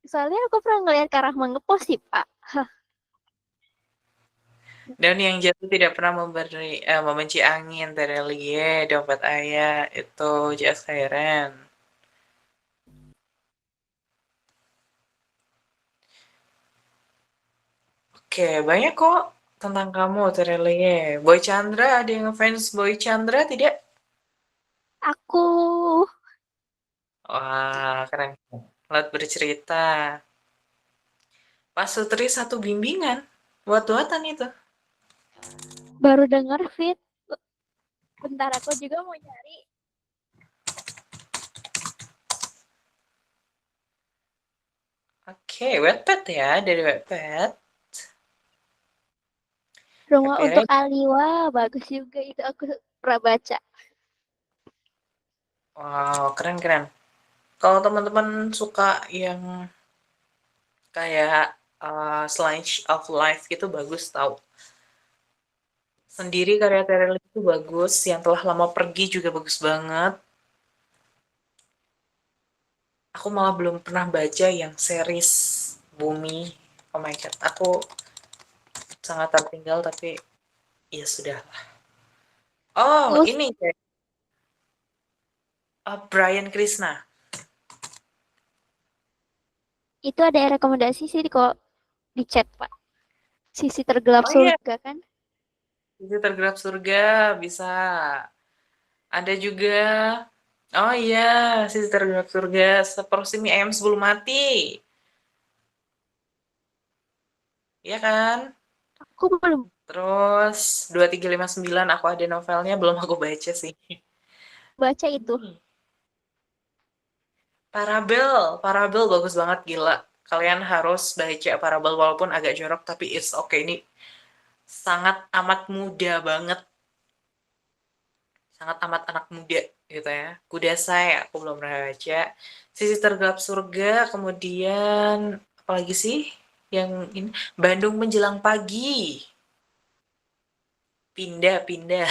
Soalnya aku pernah ngeliat Kak Rahmat ngepost sih, Pak. Dan yang jatuh tidak pernah membenci angin, Terelie, Dompet Ayah, itu J.S. Khairan. Oke, banyak kok tentang kamu, Terelie. Boy Chandra, ada yang ngefans Boy Chandra tidak? Aku Wah, keren. Laut bercerita. Pak Sutri satu bimbingan. Buat-buatan itu. baru denger fit. Bentar aku juga mau nyari. Oke, Wattpad ya, dari Wattpad. Rumah Happy untuk Rain. Aliwa, bagus juga itu aku pernah baca. Wow, keren-keren. Kalau teman-teman suka yang kayak Slice of Life gitu, bagus tau. Sendiri karya Terel itu bagus, yang telah lama pergi juga bagus banget. Aku malah belum pernah baca yang series Bumi. Oh my god, aku sangat tertinggal tapi ya sudah. Oh, Terus ini Brian Krishna. itu ada rekomendasi sih kok di chat, Pak. Sisi tergelap Oh iya, surga kan? Sisi Tergelap Surga bisa. Ada juga. Oh iya, Sisi Tergelap Surga. Seporsi mie ayam sebelum mati. Iya kan? Aku belum Terus 2359 aku ada novelnya belum aku baca sih. baca itu. Parabel, Parabel bagus banget gila. Kalian harus baca Parabel walaupun agak jorok tapi it's okay, ini sangat amat muda banget. Sangat amat anak muda gitu ya. Kudasai aku belum pernah baca. Sisi Tergelap Surga, kemudian apalagi sih yang ini Bandung Menjelang Pagi. Pindah-pindah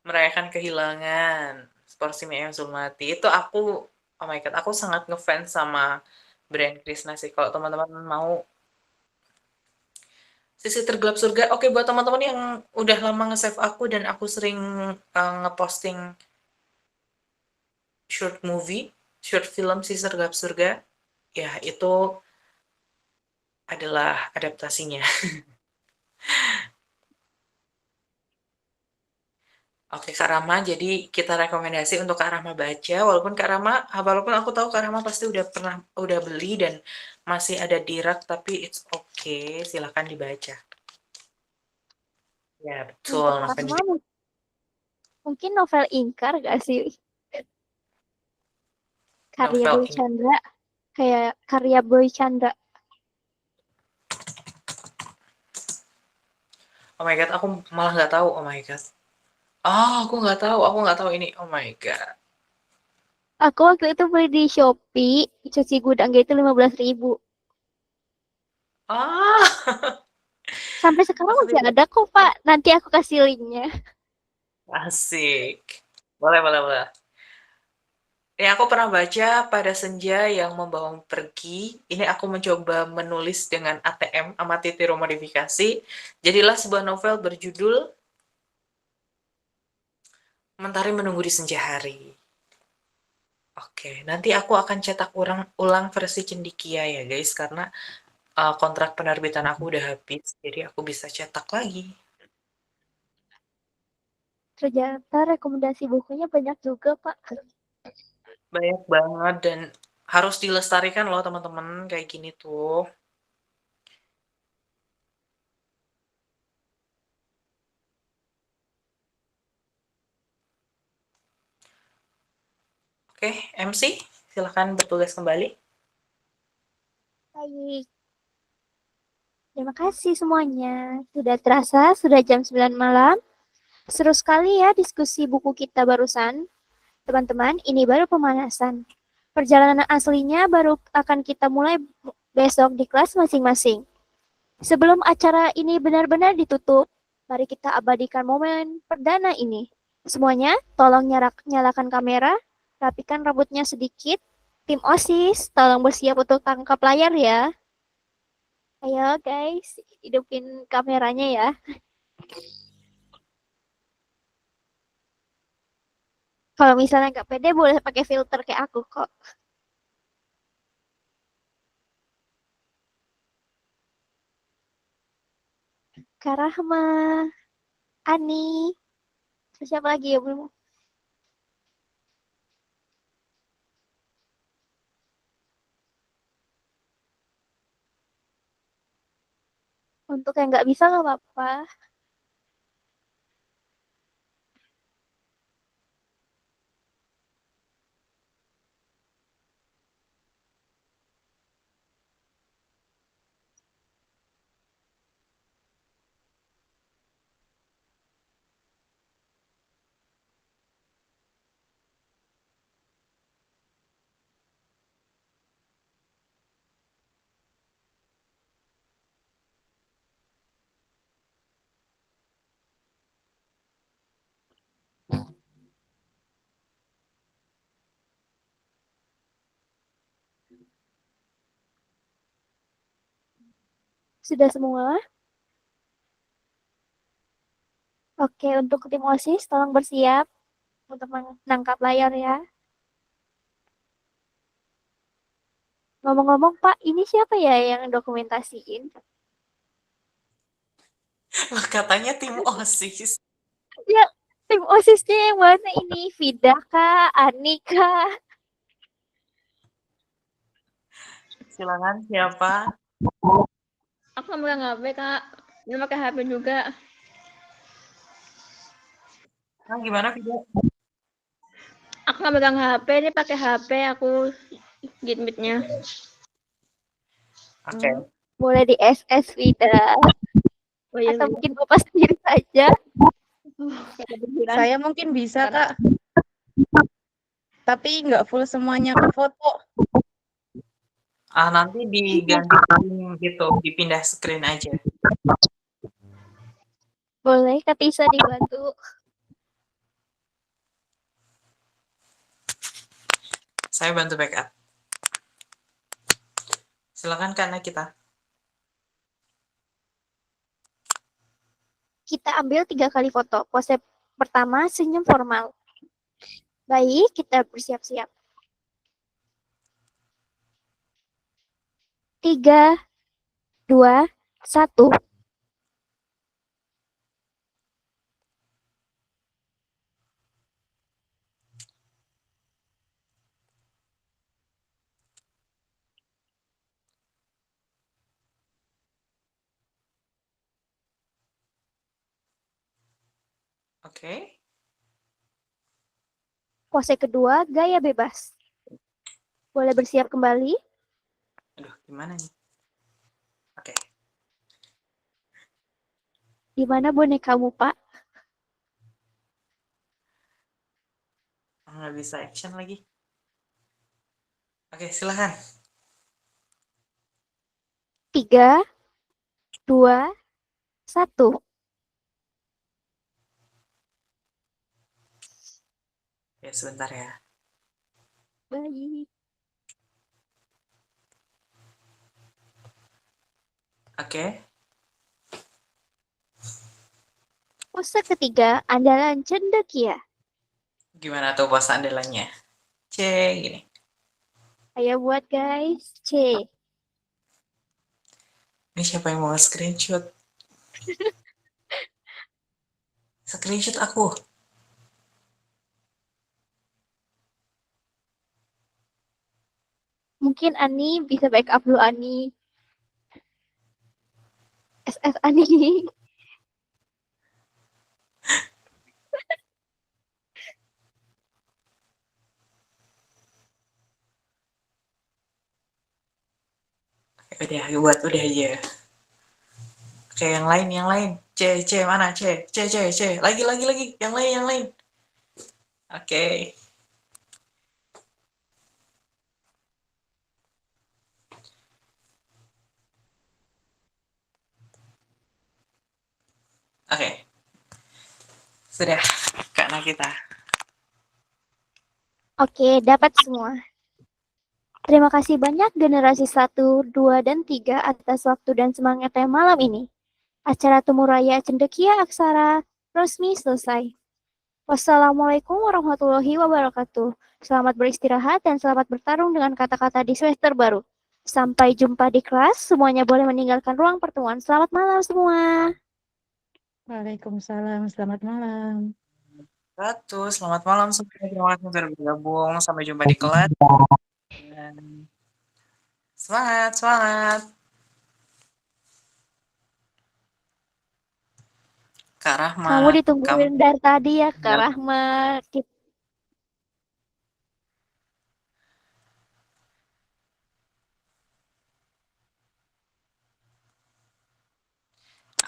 merayakan kehilangan. Seporsi mie ayam Zulmati. Itu aku oh my god, aku sangat ngefans sama Brian Krishna sih. Kalau teman-teman mau Sisi Tergelap Surga, oke buat teman-teman yang udah lama nge-save aku dan aku sering ngeposting short movie, short film Sisi Tergelap Surga, ya itu adalah adaptasinya. Oke, Kak Rama, jadi kita rekomendasi untuk Kak Rama baca, walaupun aku tahu Kak Rama pasti udah beli dan masih ada di rak, tapi it's okay, silahkan dibaca. Ya, betul, Untuk novel Rahma mungkin novel Ingkar gak sih? Karya novel Boy ini. Chandra. Kayak karya Boy Chandra. Oh my God, aku malah nggak tahu, oh my God. Aku nggak tahu ini, oh my God. Aku waktu itu beli di Shopee, cuci gudang gitu 15.000. Sampai sekarang Aku masih tidak ada kok, Pak. Nanti aku kasih linknya. asik. Boleh. Ini aku pernah baca Pada Senja yang Membawamu Pergi. Ini aku mencoba menulis dengan ATM, amati tiru modifikasi. Jadilah sebuah novel berjudul Mentari Menunggu di Senja Hari. Oke, nanti aku akan cetak ulang versi Cendikia ya guys, karena kontrak penerbitan aku udah habis, jadi aku bisa cetak lagi. Ternyata rekomendasi bukunya banyak juga, Pak. Banyak banget dan harus dilestarikan loh teman-teman, kayak gini tuh. Oke, MC, silahkan bertugas kembali. Baik. Terima kasih semuanya. Sudah terasa, sudah jam 9 malam. Seru sekali ya diskusi buku kita barusan. Teman-teman, ini baru pemanasan. Perjalanan aslinya baru akan kita mulai besok di kelas masing-masing. Sebelum acara ini benar-benar ditutup, mari kita abadikan momen perdana ini. Semuanya, tolong nyalakan kamera, rapikan rambutnya sedikit. Tim OSIS, tolong bersiap untuk tangkap layar ya. Ayo guys, hidupin kameranya ya. Kalau misalnya nggak pede, boleh pakai filter kayak aku kok. Kak Rahma, Ani, terus siapa lagi ya belum? Untuk yang nggak bisa nggak apa-apa. Sudah semua? Oke, untuk tim OSIS, tolong bersiap untuk menangkap layar ya. Ngomong-ngomong, Pak, ini siapa ya yang dokumentasiin? Katanya tim OSIS. Ya, tim OSISnya yang mana ini? Vida kah? Ani kah? Silakan siapa? Aku nggak megang HP, Kak. Dia pakai HP juga. Gimana Vida? Aku nggak megang HP, ini pakai HP aku gitmitnya. Oke. Boleh di SS Vida. Oh iya, Atau mungkin Bapak sendiri saja. Saya mungkin bisa, Kak. Tapi nggak full semuanya ke foto. Nanti diganti gitu, dipindah screen aja. Boleh, Kak Tisa dibantu. Saya bantu backup. Silakan karena kita. Kita ambil 3 kali foto. Pose pertama, senyum formal. Baik, kita bersiap-siap. 3, 2, 1. Oke. Pose kedua, gaya bebas. Boleh bersiap kembali. Aduh, gimana nih? Oke. Di mana bonekamu, Pak? Nggak bisa action lagi. Oke, silahkan. 3, 2, 1. Ya, sebentar ya. Baik. Oke. Pose ketiga, andalan cendekia. Gimana tuh pos andalannya? C, gini. Ayo buat guys. C. Ini siapa yang mau screenshot? Screenshot aku. Mungkin Ani bisa backup dulu Ani. SS Ani. Udah, buat udah aja. Oke, yang lain. C mana? C. Lagi. Yang lain. Oke. Oke. Sudah, Kak Nakita. Oke, dapat semua. Terima kasih banyak generasi 1, 2, dan 3 atas waktu dan semangatnya malam ini. Acara Temu Raya Cendekia Aksara resmi selesai. Wassalamualaikum warahmatullahi wabarakatuh. Selamat beristirahat dan selamat bertarung dengan kata-kata di semester baru. Sampai jumpa di kelas, semuanya boleh meninggalkan ruang pertemuan. Selamat malam semua. Waalaikumsalam, selamat malam. Selamat malam semuanya. Terima kasih sudah bergabung. Sampai jumpa di kelas. Dan semangat. Kak Rahmat. Kamu ditungguin dari tadi ya, Kak Ya. Rahmat.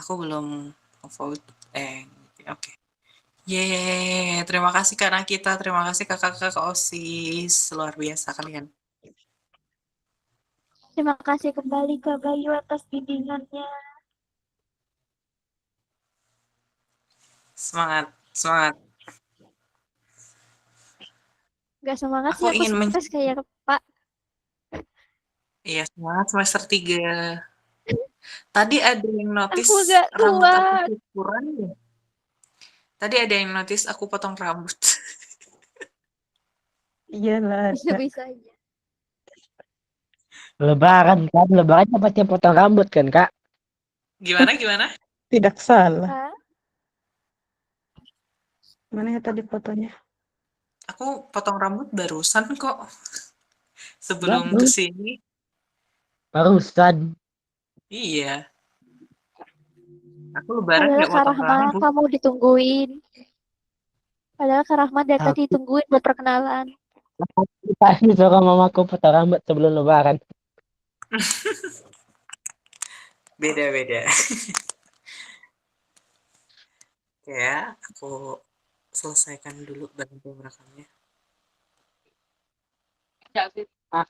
Aku belum vote. Oke. Yeay, terima kasih karena kita, terima kasih kakak-kakak OSIS, luar biasa kalian. Terima kasih kembali Kak Bayu atas bimbingannya. Semangat. Gak semangat Aku sih, aku ingin stres kayak Pak. Iya, semangat semester 3. Tadi ada yang notice Aku gak rambut aku kuat. cukuran ya. Tadi ada yang notice aku potong rambut. Iyalah, Bisa-bisa aja. Lebaran kan, lebaran tempatnya potong rambut kan kak? Gimana? tidak salah. Kak, Mana ya tadi fotonya? Aku potong rambut barusan kok. Sebelum kesini. Barusan. Iya. Aku lebaran padahal gak Kak potong Rahmat rambut. kamu ditungguin. Padahal Kak Rahmat dari tadi ditungguin buat perkenalan. Pasti suruh mamaku potong rambut sebelum lebaran. Beda. Oke ya, aku selesaikan dulu bantu merekamnya. Ah,